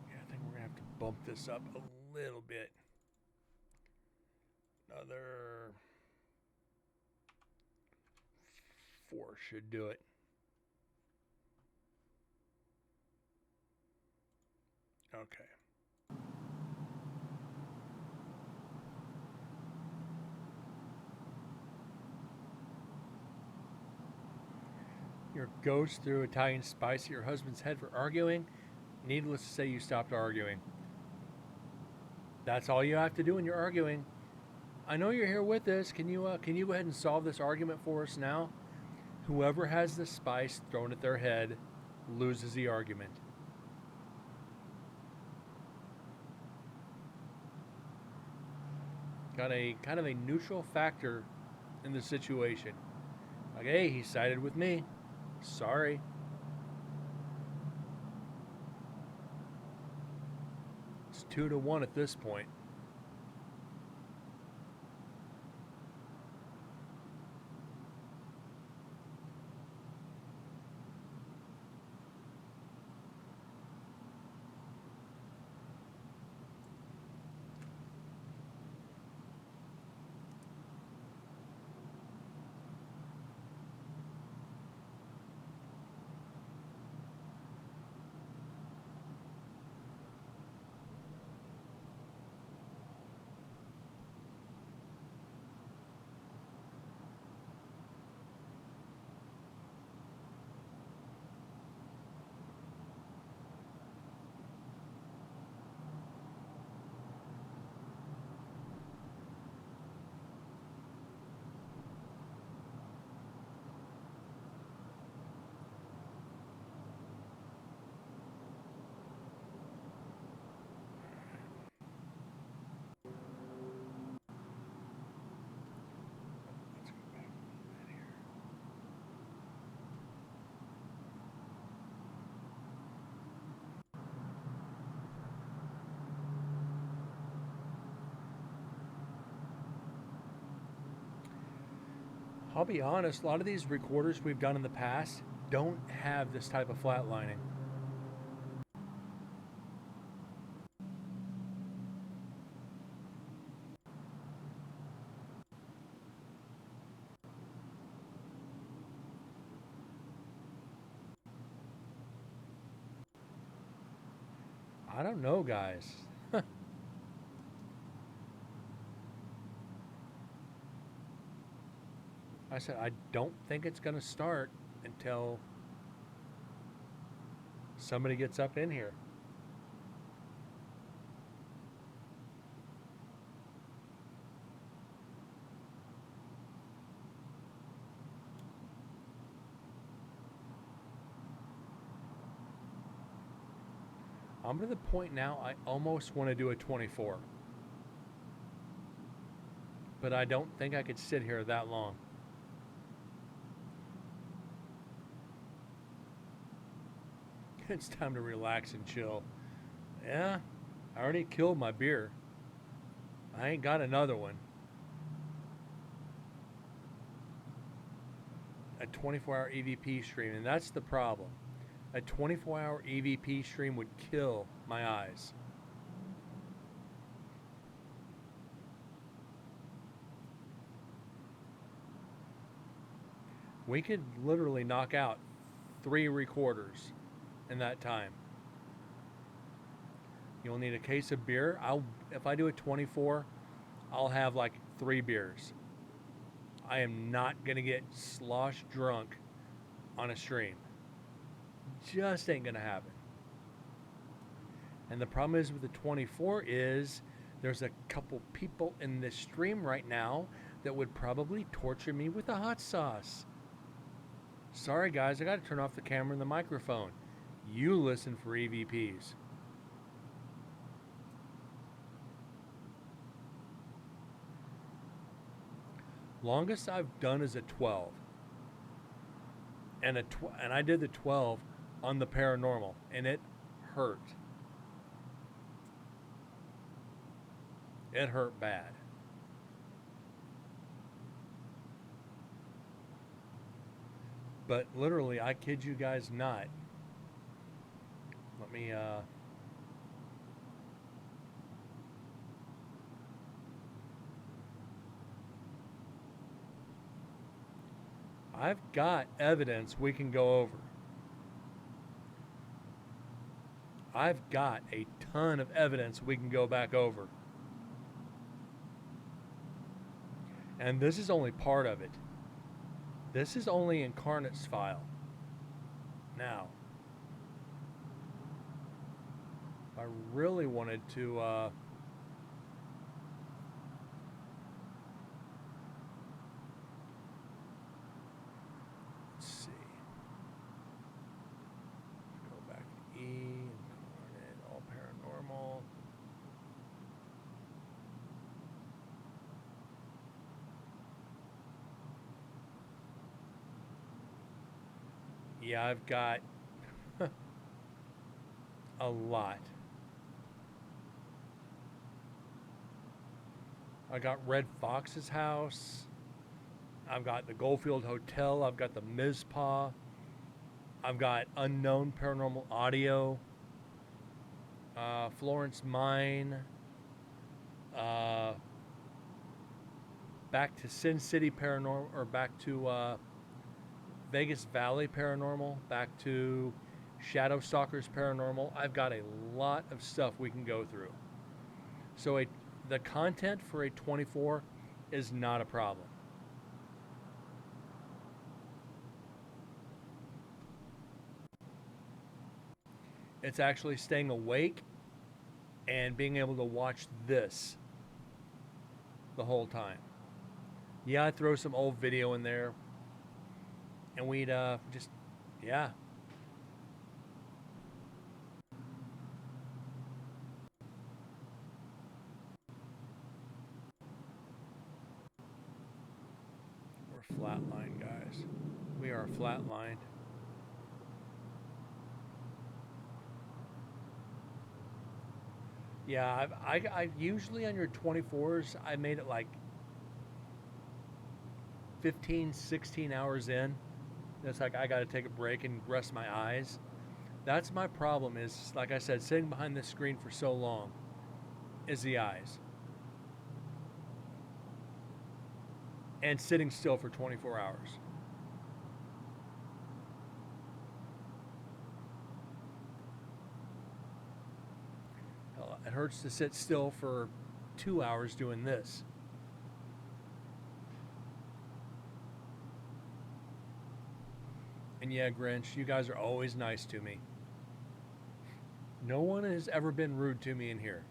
Yeah, I think we're going to have to bump this up a little bit. Another 4 should do it. Okay. Your ghost threw Italian spice at your husband's head for arguing. Needless to say, you stopped arguing. That's all you have to do when you're arguing. I know you're here with us. Can you go ahead and solve this argument for us now? Whoever has the spice thrown at their head loses the argument. Got a kind of a neutral factor in the situation. Like, hey, he sided with me. Sorry. It's 2-1 at this point. Let's go back a little bit here. I'll be honest, a lot of these recorders we've done in the past don't have this type of flatlining. I don't know, guys. I said, I don't think it's going to start until somebody gets up in here. I'm to the point now I almost want to do a 24. But I don't think I could sit here that long. It's time to relax and chill. Yeah, I already killed my beer. I ain't got another one. A 24-hour EVP stream, and that's the problem. A 24-hour EVP stream would kill my eyes. We could literally knock out 3 recorders in that time. You'll need a case of beer. If I do a 24, I'll have like 3 beers. I am not gonna get slosh drunk on a stream. Just ain't gonna happen. And the problem is with the 24 is there's a couple people in this stream right now that would probably torture me with the hot sauce. Sorry guys, I gotta turn off the camera and the microphone. You listen for EVPs. Longest I've done is a 12. And I did the 12 on the paranormal, and it hurt. It hurt bad. But literally, I kid you guys not. Let me I've got evidence we can go over. I've got a ton of evidence we can go back over. And this is only part of it. This is only Incarnate's file. Now, I really wanted to let's see. Go back to E, Incarnate, all paranormal. Yeah, I've got a lot. I got Red Fox's house. I've got the Goldfield Hotel. I've got the Mizpah. I've got Unknown Paranormal Audio. Florence Mine. Back to Sin City Paranormal, or back to Vegas Valley Paranormal. Back to Shadow Stalkers Paranormal. I've got a lot of stuff we can go through. So the content for a 24 is not a problem. It's actually staying awake and being able to watch this the whole time. Yeah, I throw some old video in there, and we'd just, yeah. We're flatlined, guys. We are flatlined. Yeah, I usually on your 24s, I made it like 15, 16 hours in. It's like I got to take a break and rest my eyes. That's my problem is, like I said, sitting behind this screen for so long is the eyes. And sitting still for 24 hours. Hell, it hurts to sit still for 2 hours doing this. And yeah, Grinch, you guys are always nice to me. No one has ever been rude to me in here.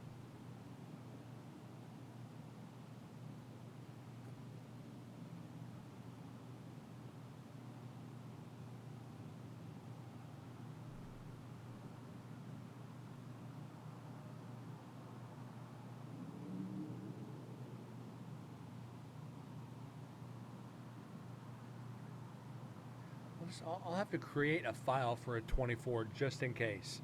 So I'll have to create a file for a 24 just in case.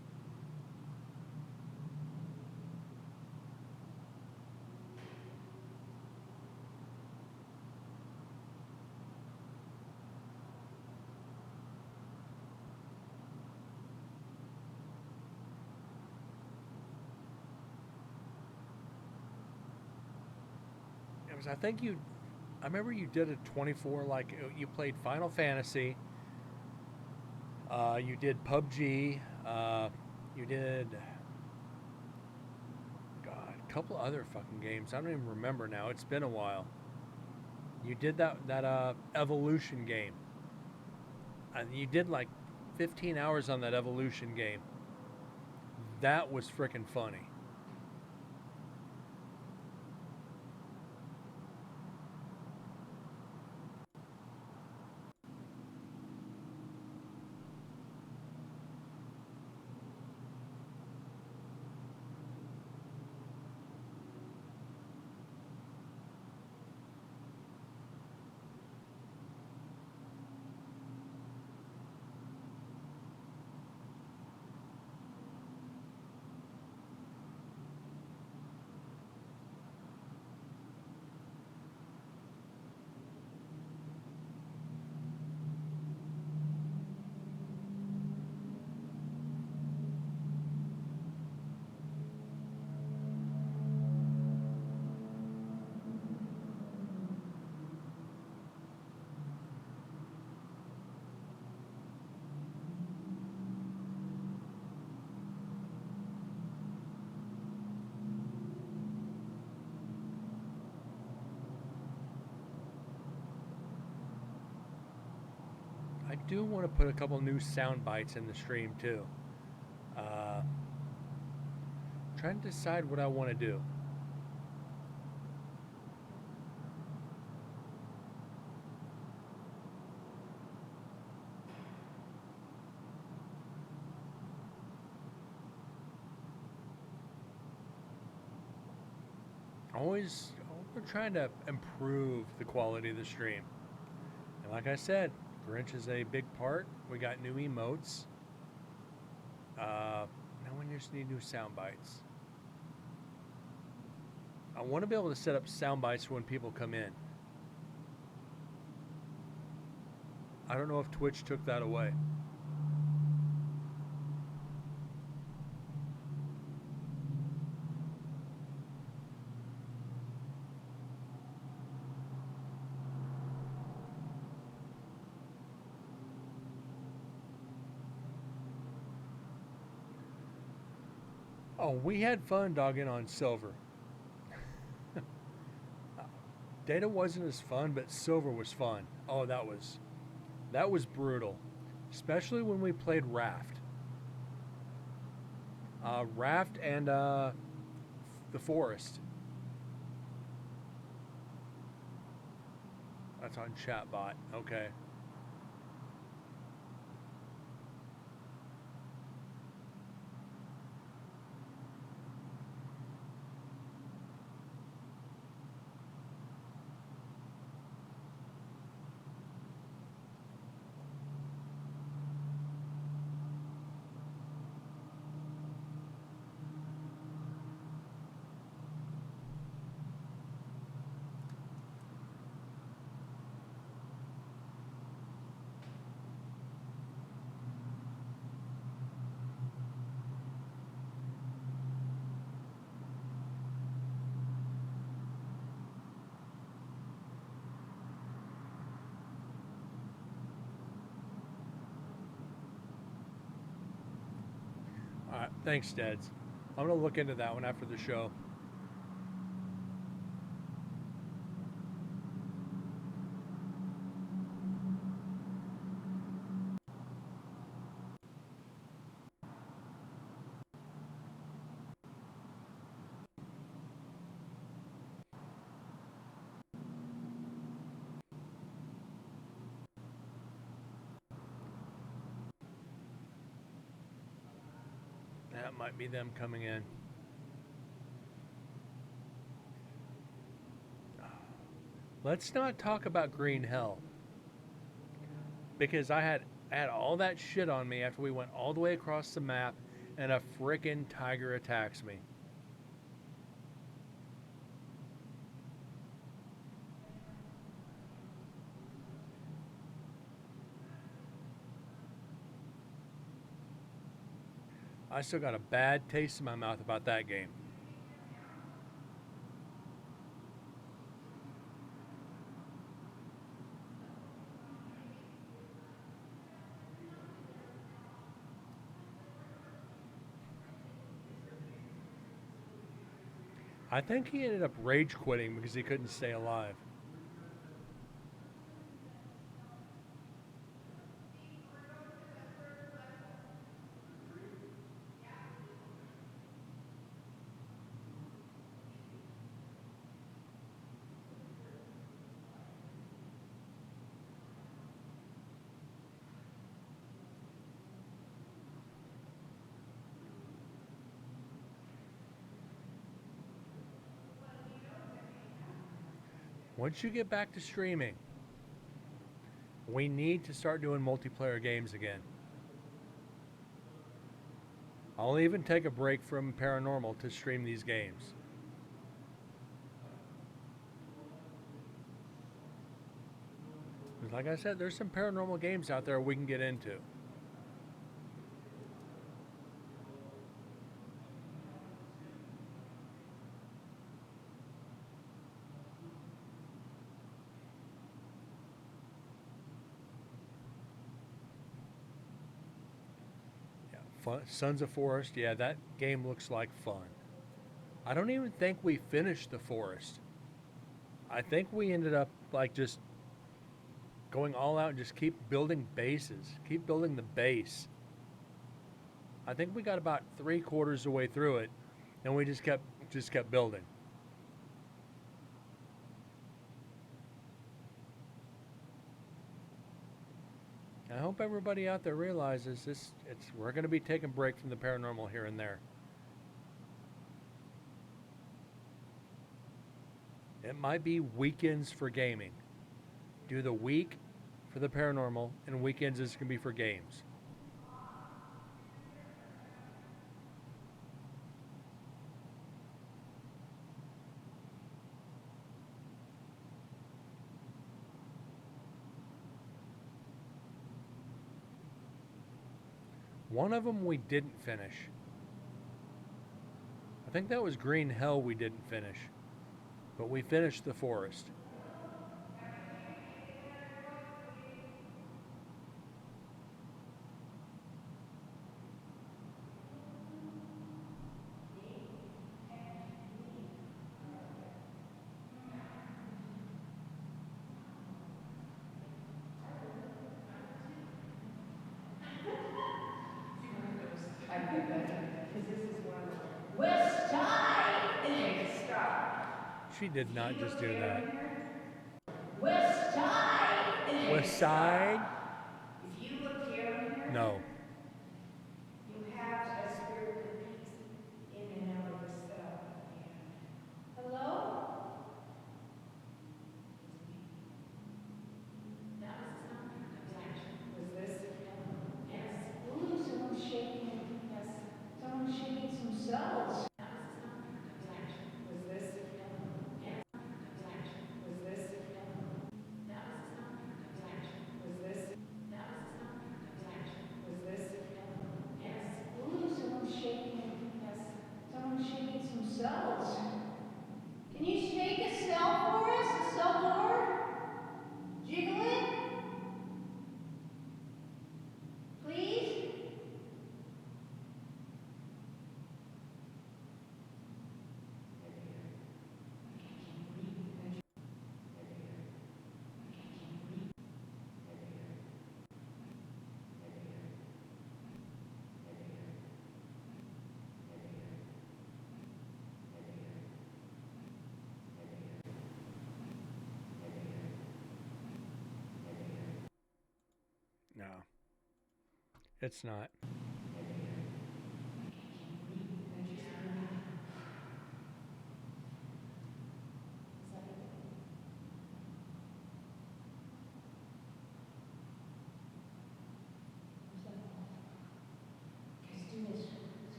I think I remember you did a 24, like you played Final Fantasy, you did PUBG, you did, God, a couple other fucking games. I don't even remember now. It's been a while. You did that Evolution game. You did like 15 hours on that Evolution game. That was freaking funny. I do want to put a couple new sound bites in the stream too. Uh, Trying to decide what I want to do. Always, we're trying to improve the quality of the stream. And like I said, Grinch is a big part. We got new emotes. Now we just need new sound bites. I want to be able to set up sound bites when people come in. I don't know if Twitch took that away. Oh, we had fun dogging on Silver. Data wasn't as fun, but Silver was fun. Oh, that was brutal, especially when we played Raft. Raft and the Forest. That's on Chatbot. Okay. All right. Thanks, Deds. I'm gonna look into that one after the show. That might be them coming in. Let's not talk about Green Hell, because I had had all that shit on me after we went all the way across the map and a frickin' tiger attacks me. I still got a bad taste in my mouth about that game. I think he ended up rage quitting because he couldn't stay alive. Once you get back to streaming, we need to start doing multiplayer games again. I'll even take a break from paranormal to stream these games. Like I said, there's some paranormal games out there we can get into. Sons of Forest, yeah, that game looks like fun. I don't even think we finished the forest. I think we ended up like just going all out and just keep building bases, keep building the base. I think we got about 3/4 of the way through it, and we just kept building. I hope everybody out there realizes this. We're going to be taking a break from the paranormal here and there. It might be weekends for gaming. Do the week for the paranormal, and weekends is going to be for games. One of them we didn't finish. I think that was Green Hell we didn't finish. But we finished the forest. I think that's because this is one of the West Side. Okay, stop. She did not You just look do down that. here. West Side. Okay, West Side? stop. If you look down here, No. you have a spirit that peeks in and out of the cell. Hello? That was his number. Was this? Yes. Ooh, someone's shaking. Yes. Someone's shaking some cells. Was this? Yes. Was this? That was his number. Was this? That was his number. Was this? Yes. Ooh, someone's shaking. Yes. Someone's shaking some cells. Can you shake a cell for us? A cell door? Jiggle it? Please? No. It's not.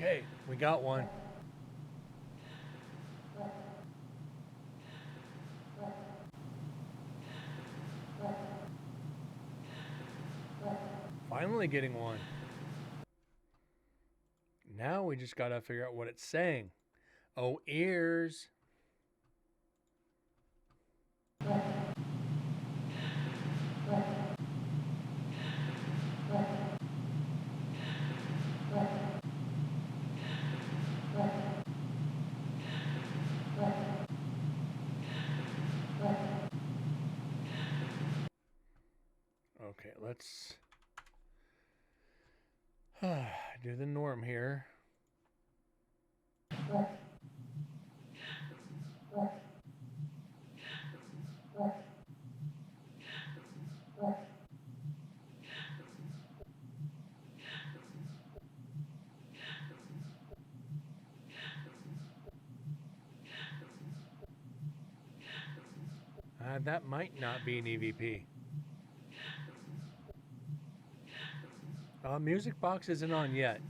Okay, we got one. Finally getting one. Now we just gotta figure out what it's saying. Oh, ears. Okay, let's do the norm here. That might not be an EVP. Music box isn't on yet.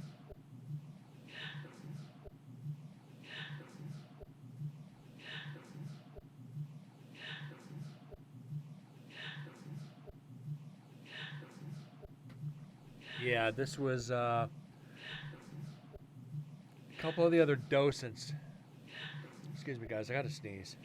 Yeah, this was a couple of the other docents. Excuse me, guys, I gotta sneeze.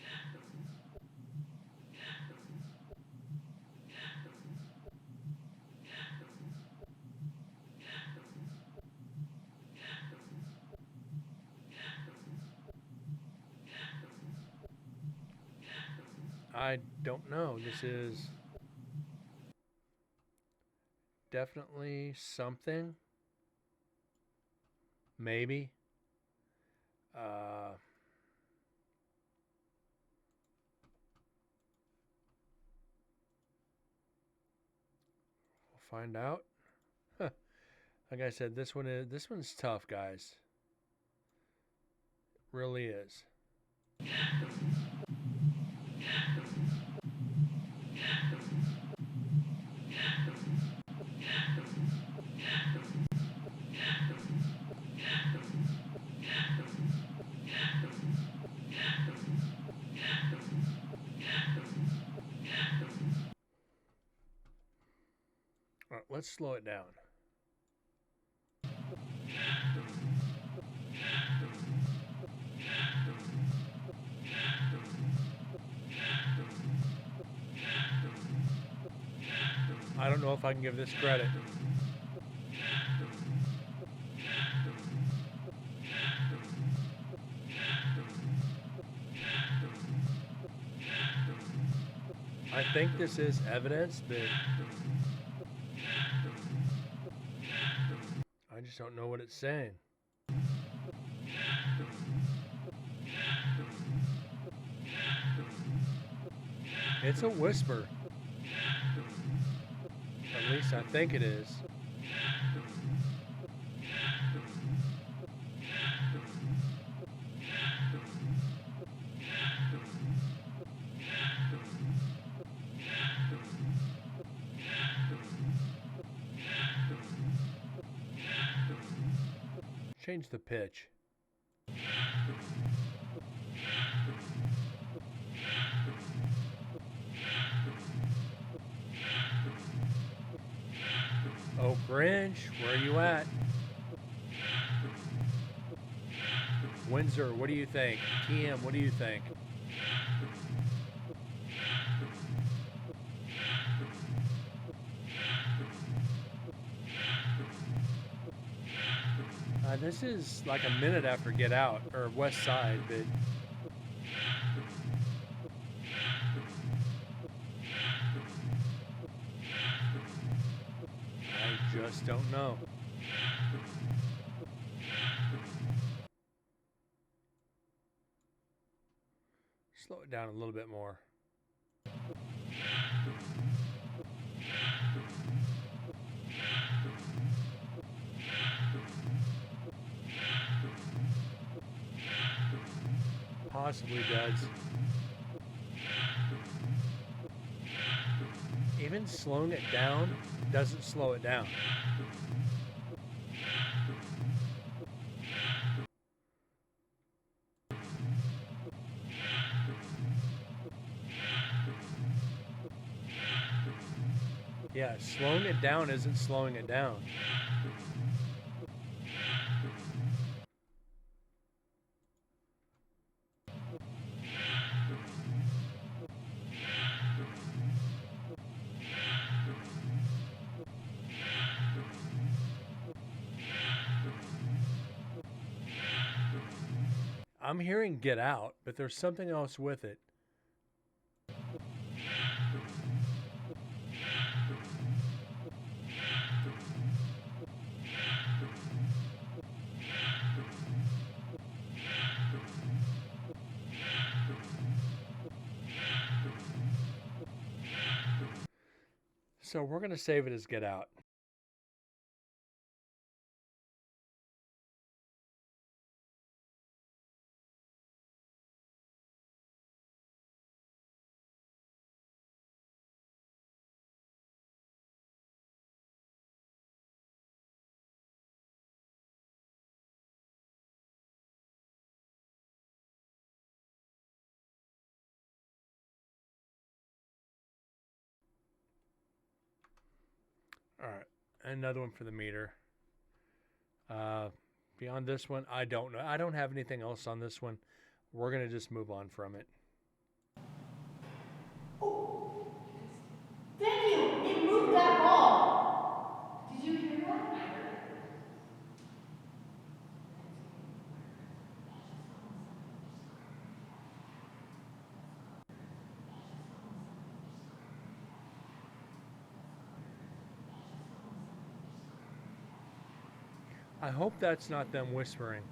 I don't know. This is definitely something. Maybe. We'll find out. Huh. Like I said, this one's tough, guys. Really is. All right, let's slow it down. I don't know if I can give this credit. I think this is evidence, but I just don't know what it's saying. It's a whisper. At least I think it is. Change the pitch. Oh, Grinch, where are you at? Windsor, what do you think? TM, what do you think? This is like a minute after Get Out, or West Side, but I just don't know. Slow it down a little bit more. Possibly does. Even slowing it down doesn't slow it down. Yeah, slowing it down isn't slowing it down. I'm hearing get out, but there's something else with it. So we're going to save it as get out. All right, another one for the meter. Beyond this one, I don't know. I don't have anything else on this one. We're going to just move on from it. Thank you. It moved that ball. Did you hear that? I heard it. I hope that's not them whispering.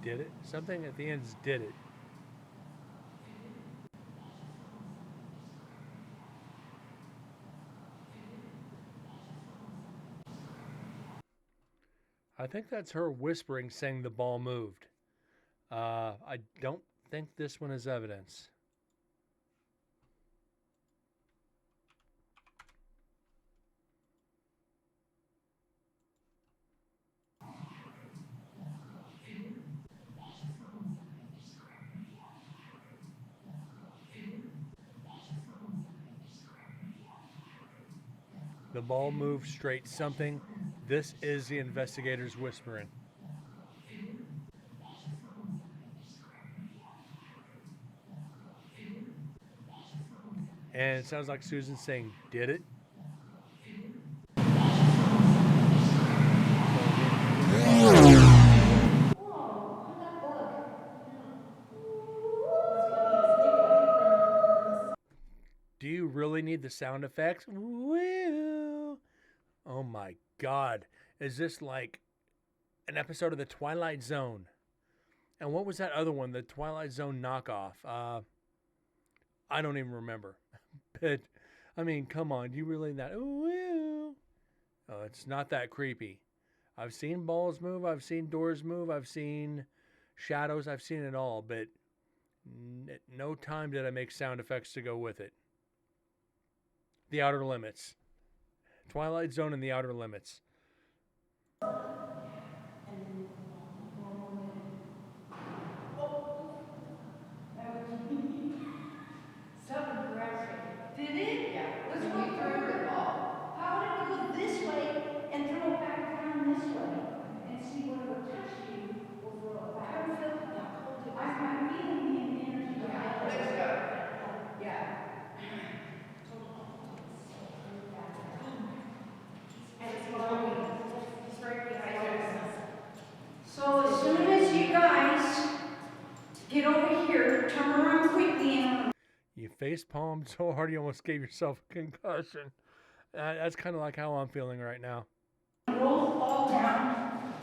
Did it? Something at the end did it. I think that's her whispering saying the ball moved. I don't think this one is evidence. The ball moved straight something. This is the investigators whispering. And it sounds like Susan saying, did it? Do you really need the sound effects? Woo! Oh my God. Is this like an episode of The Twilight Zone? And what was that other one? The Twilight Zone knockoff. I don't even remember. But, I mean, come on. Do you really need that? Woo! Oh, it's not that creepy. I've seen balls move. I've seen doors move. I've seen shadows. I've seen it all. But at no time did I make sound effects to go with it. The Outer Limits. Twilight Zone and The Outer Limits. Stop aggressing. Did it? Yeah. Let's go through the ball. How would it go this way and throw it back down this way? And see whatever touched you will throw it back. How do you feel? Yeah, hold it. I'm feeling the energy. Yeah, let's go. Yeah. And it's following us. It's right behind us. So as soon as you guys get over here, turn around quickly and You face palmed so hard you almost gave yourself a concussion. That's kind of like how I'm feeling right now. roll the ball down.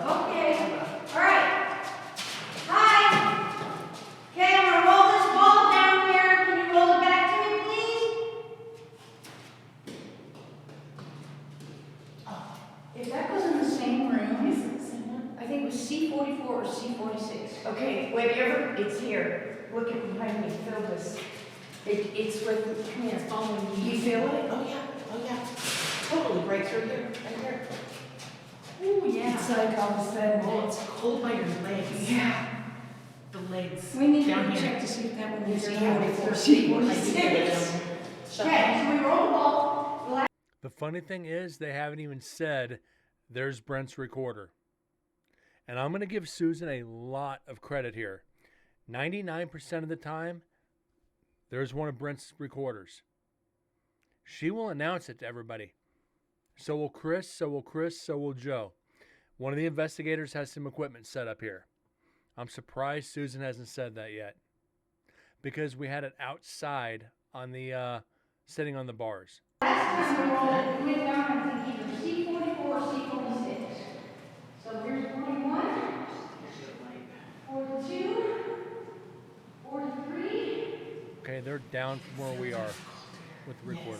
Okay, all right. Hi. Okay, I'm gonna roll this ball down here. Can you roll it back to me, please? If that goes in the same it's with, come here, follow me. You feel it? Oh, yeah, oh, yeah. Totally, right through here, right here. Oh, yeah. It's like all of a sudden. Oh, it's cold by your legs. Yeah. The legs. We need down to here. check to see if that one is See here how before before C46. Okay, so we roll the ball. The funny thing is, they haven't even said there's Brent's recorder. And I'm going to give Susan a lot of credit here. 99% of the time, there's one of Brent's recorders. She will announce it to everybody. So will Chris, so will Chris, so will Joe. One of the investigators has some equipment set up here. I'm surprised Susan hasn't said that yet. Because we had it outside on the, sitting on the bars. Last time we rolled it, it went down, I think, either C44 or C46. So here's 41, 42, 43, Okay, they're down from where we are with the recorder.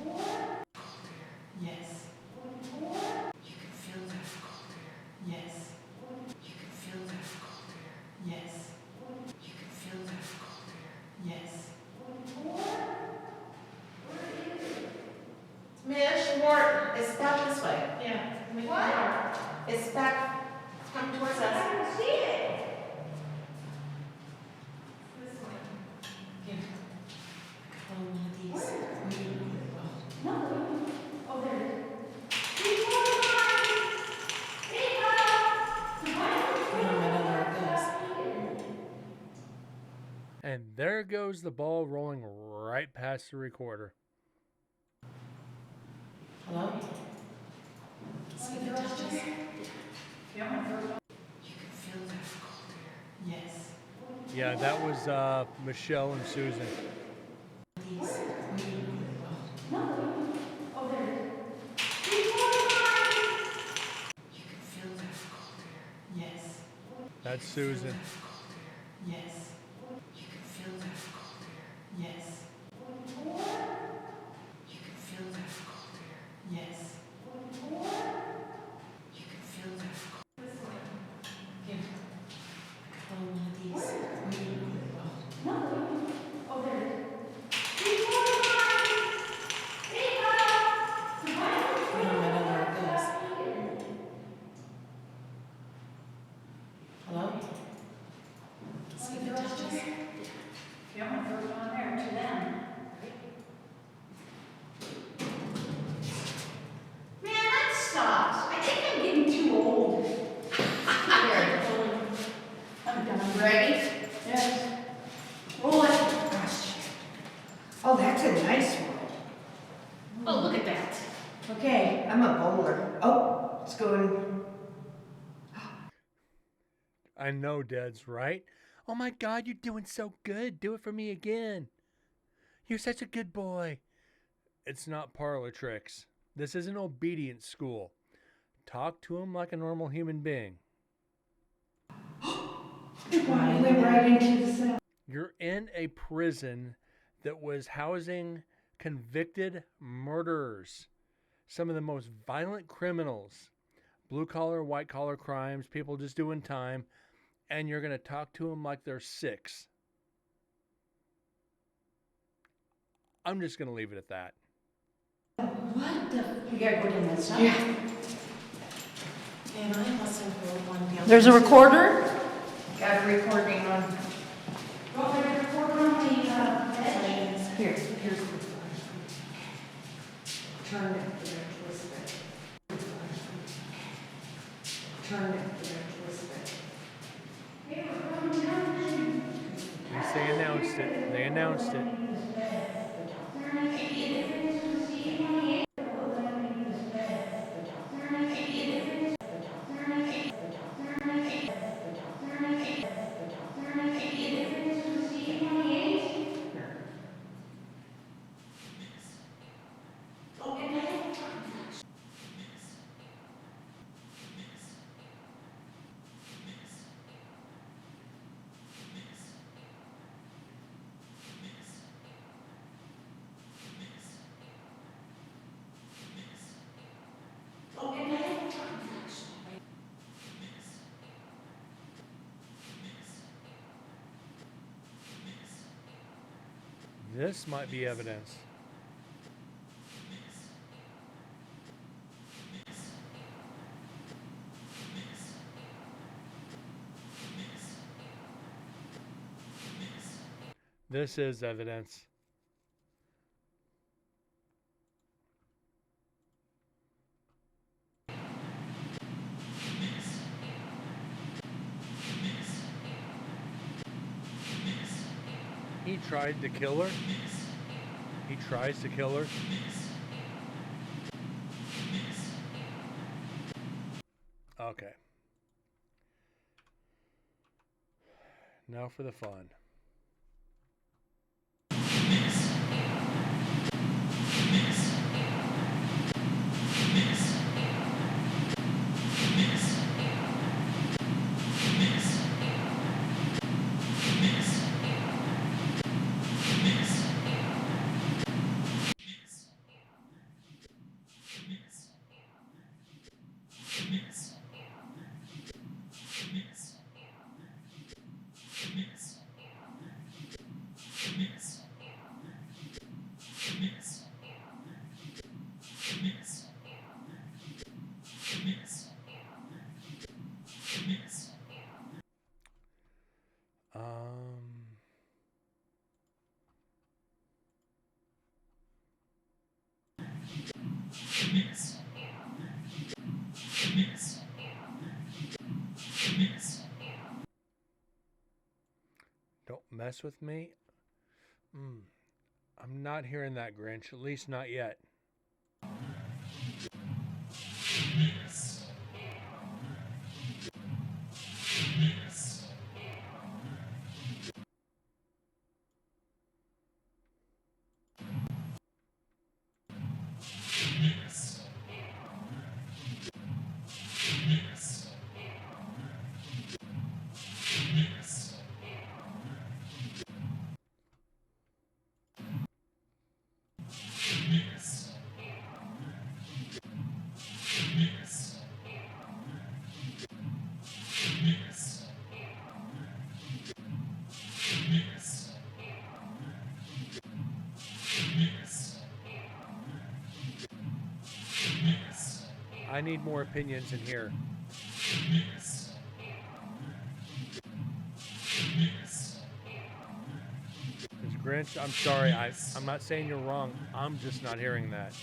44, Yes. 44, You can feel that cold air. Yes. You can feel that cold air. Yes. You can feel that cold air. Yes. 44. Mish, more, it's back this way. Yeah. What? It's back, it's coming towards I us. don't see it. Here. Oh, one of these. No. Oh, there it is. 345. 35. I don't know where it goes. And there goes the ball rolling right past the recorder. Hello? See the touches? You can feel that cold air. Yes. Yeah, that was Michelle and Susan. These. No. Oh, there it is. 345. You can feel that cold air. Yes. That's Susan. Yes. You can feel that cold air. Yes. 44. You can feel that cold air. Yes. 44. You can feel that cold air. Here. Oh, one of these. No. Oh, there it is. 345. 35. I don't know where it goes. Hello? See the touches? Yeah, I'm gonna throw it on there to them. Man, that stops. I think I'm getting too old. Here. I'm done. Ready? Yes. Roll it. Gosh. Oh, that's a nice one. Oh, look at that. Okay, I'm a bowler. Oh, it's going. I know, Dad's right. Oh my God, you're doing so good. Do it for me again. You're such a good boy. It's not parlor tricks. This is an obedience school. Talk to him like a normal human being. It went right into the cell. You're in a prison that was housing convicted murderers, some of the most violent criminals, blue collar, white collar crimes, people just doing time, and you're going to talk to them like they're 6. I'm just going to leave it at that. What the? We gotta go down that side. Yeah. And I listened for one down. There's a recorder? Got a recording on. Oh, there's a recorder on the, edge. Here's the. Turn it, twist it. Turn it, twist it. Yes, they announced it. They announced it. This might be evidence. This is evidence. He tried to kill her. He tries to kill her. Okay. Now for the fun. Don't mess with me. I'm not hearing that, Grinch. At least not yet. I need more opinions in here. Because Grinch, I'm sorry. I'm not saying you're wrong. I'm just not hearing that.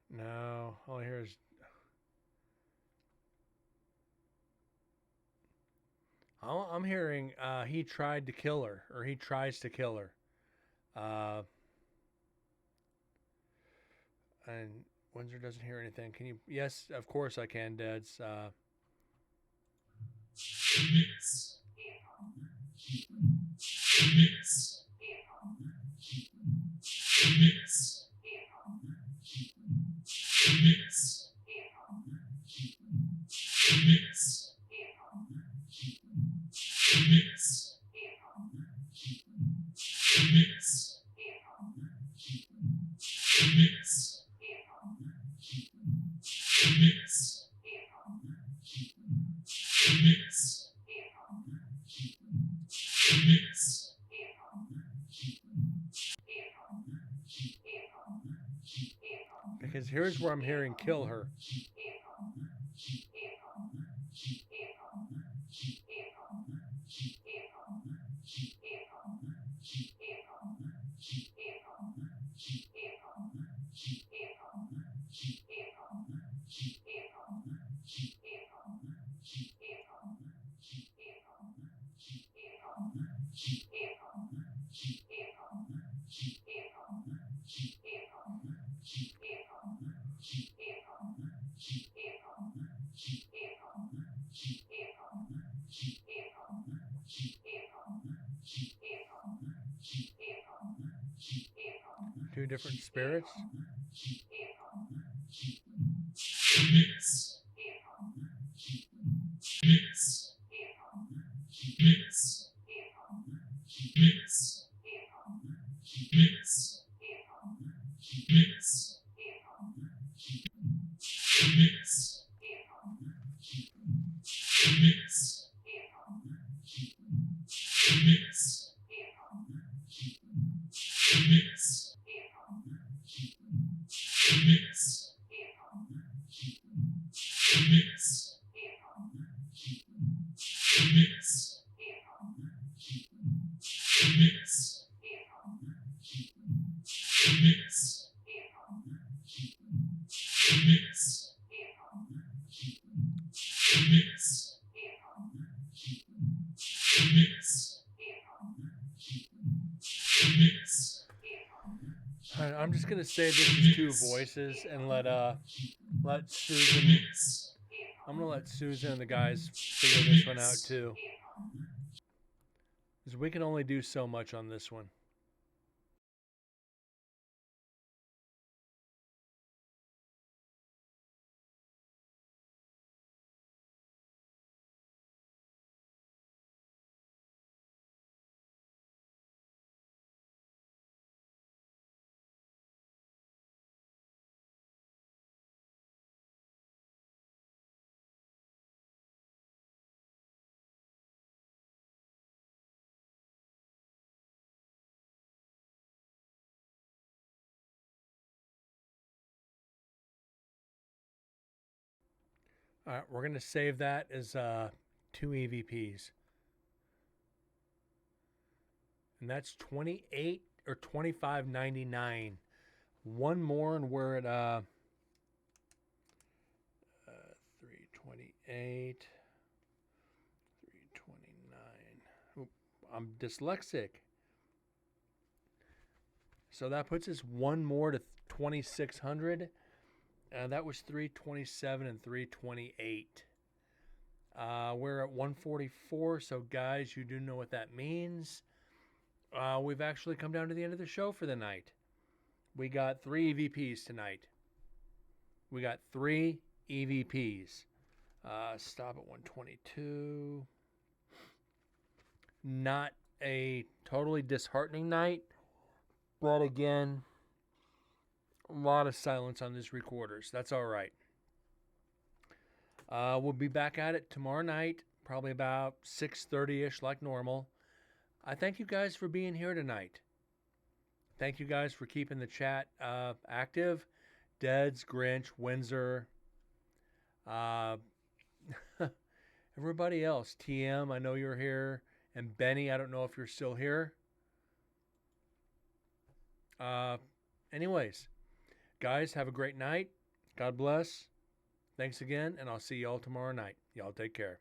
No, all I hear is I'm hearing he tried to kill her, or he tries to kill her. And Windsor doesn't hear anything. Can you? Yes, of course I can, Dads. Because here's where I'm hearing kill her. Two different spirits. All right, I'm just gonna say this is two voices and let Susan. I'm gonna let Susan and the guys figure this one out too, because we can only do so much on this one. All right, we're gonna save that as two EVPs, and that's 28 or 25.99. One more, and we're at 328, 329. Oop, I'm dyslexic. So that puts us one more to 2,600. That was 327 and 328. We're at 144. So, guys, you do know what that means. We've actually come down to the end of the show for the night. We got 3 EVPs tonight. We got 3 EVPs. Stop at 122. Not a totally disheartening night, but again, a lot of silence on these recorders. That's all right. We'll be back at it tomorrow night, probably about 6:30ish, like normal. I thank you guys for being here tonight. Thank you guys for keeping the chat active. Deads, Grinch, Windsor, everybody else. TM, I know you're here. And Benny, I don't know if you're still here. Anyways, guys, have a great night. God bless. Thanks again, and I'll see y'all tomorrow night. Y'all take care.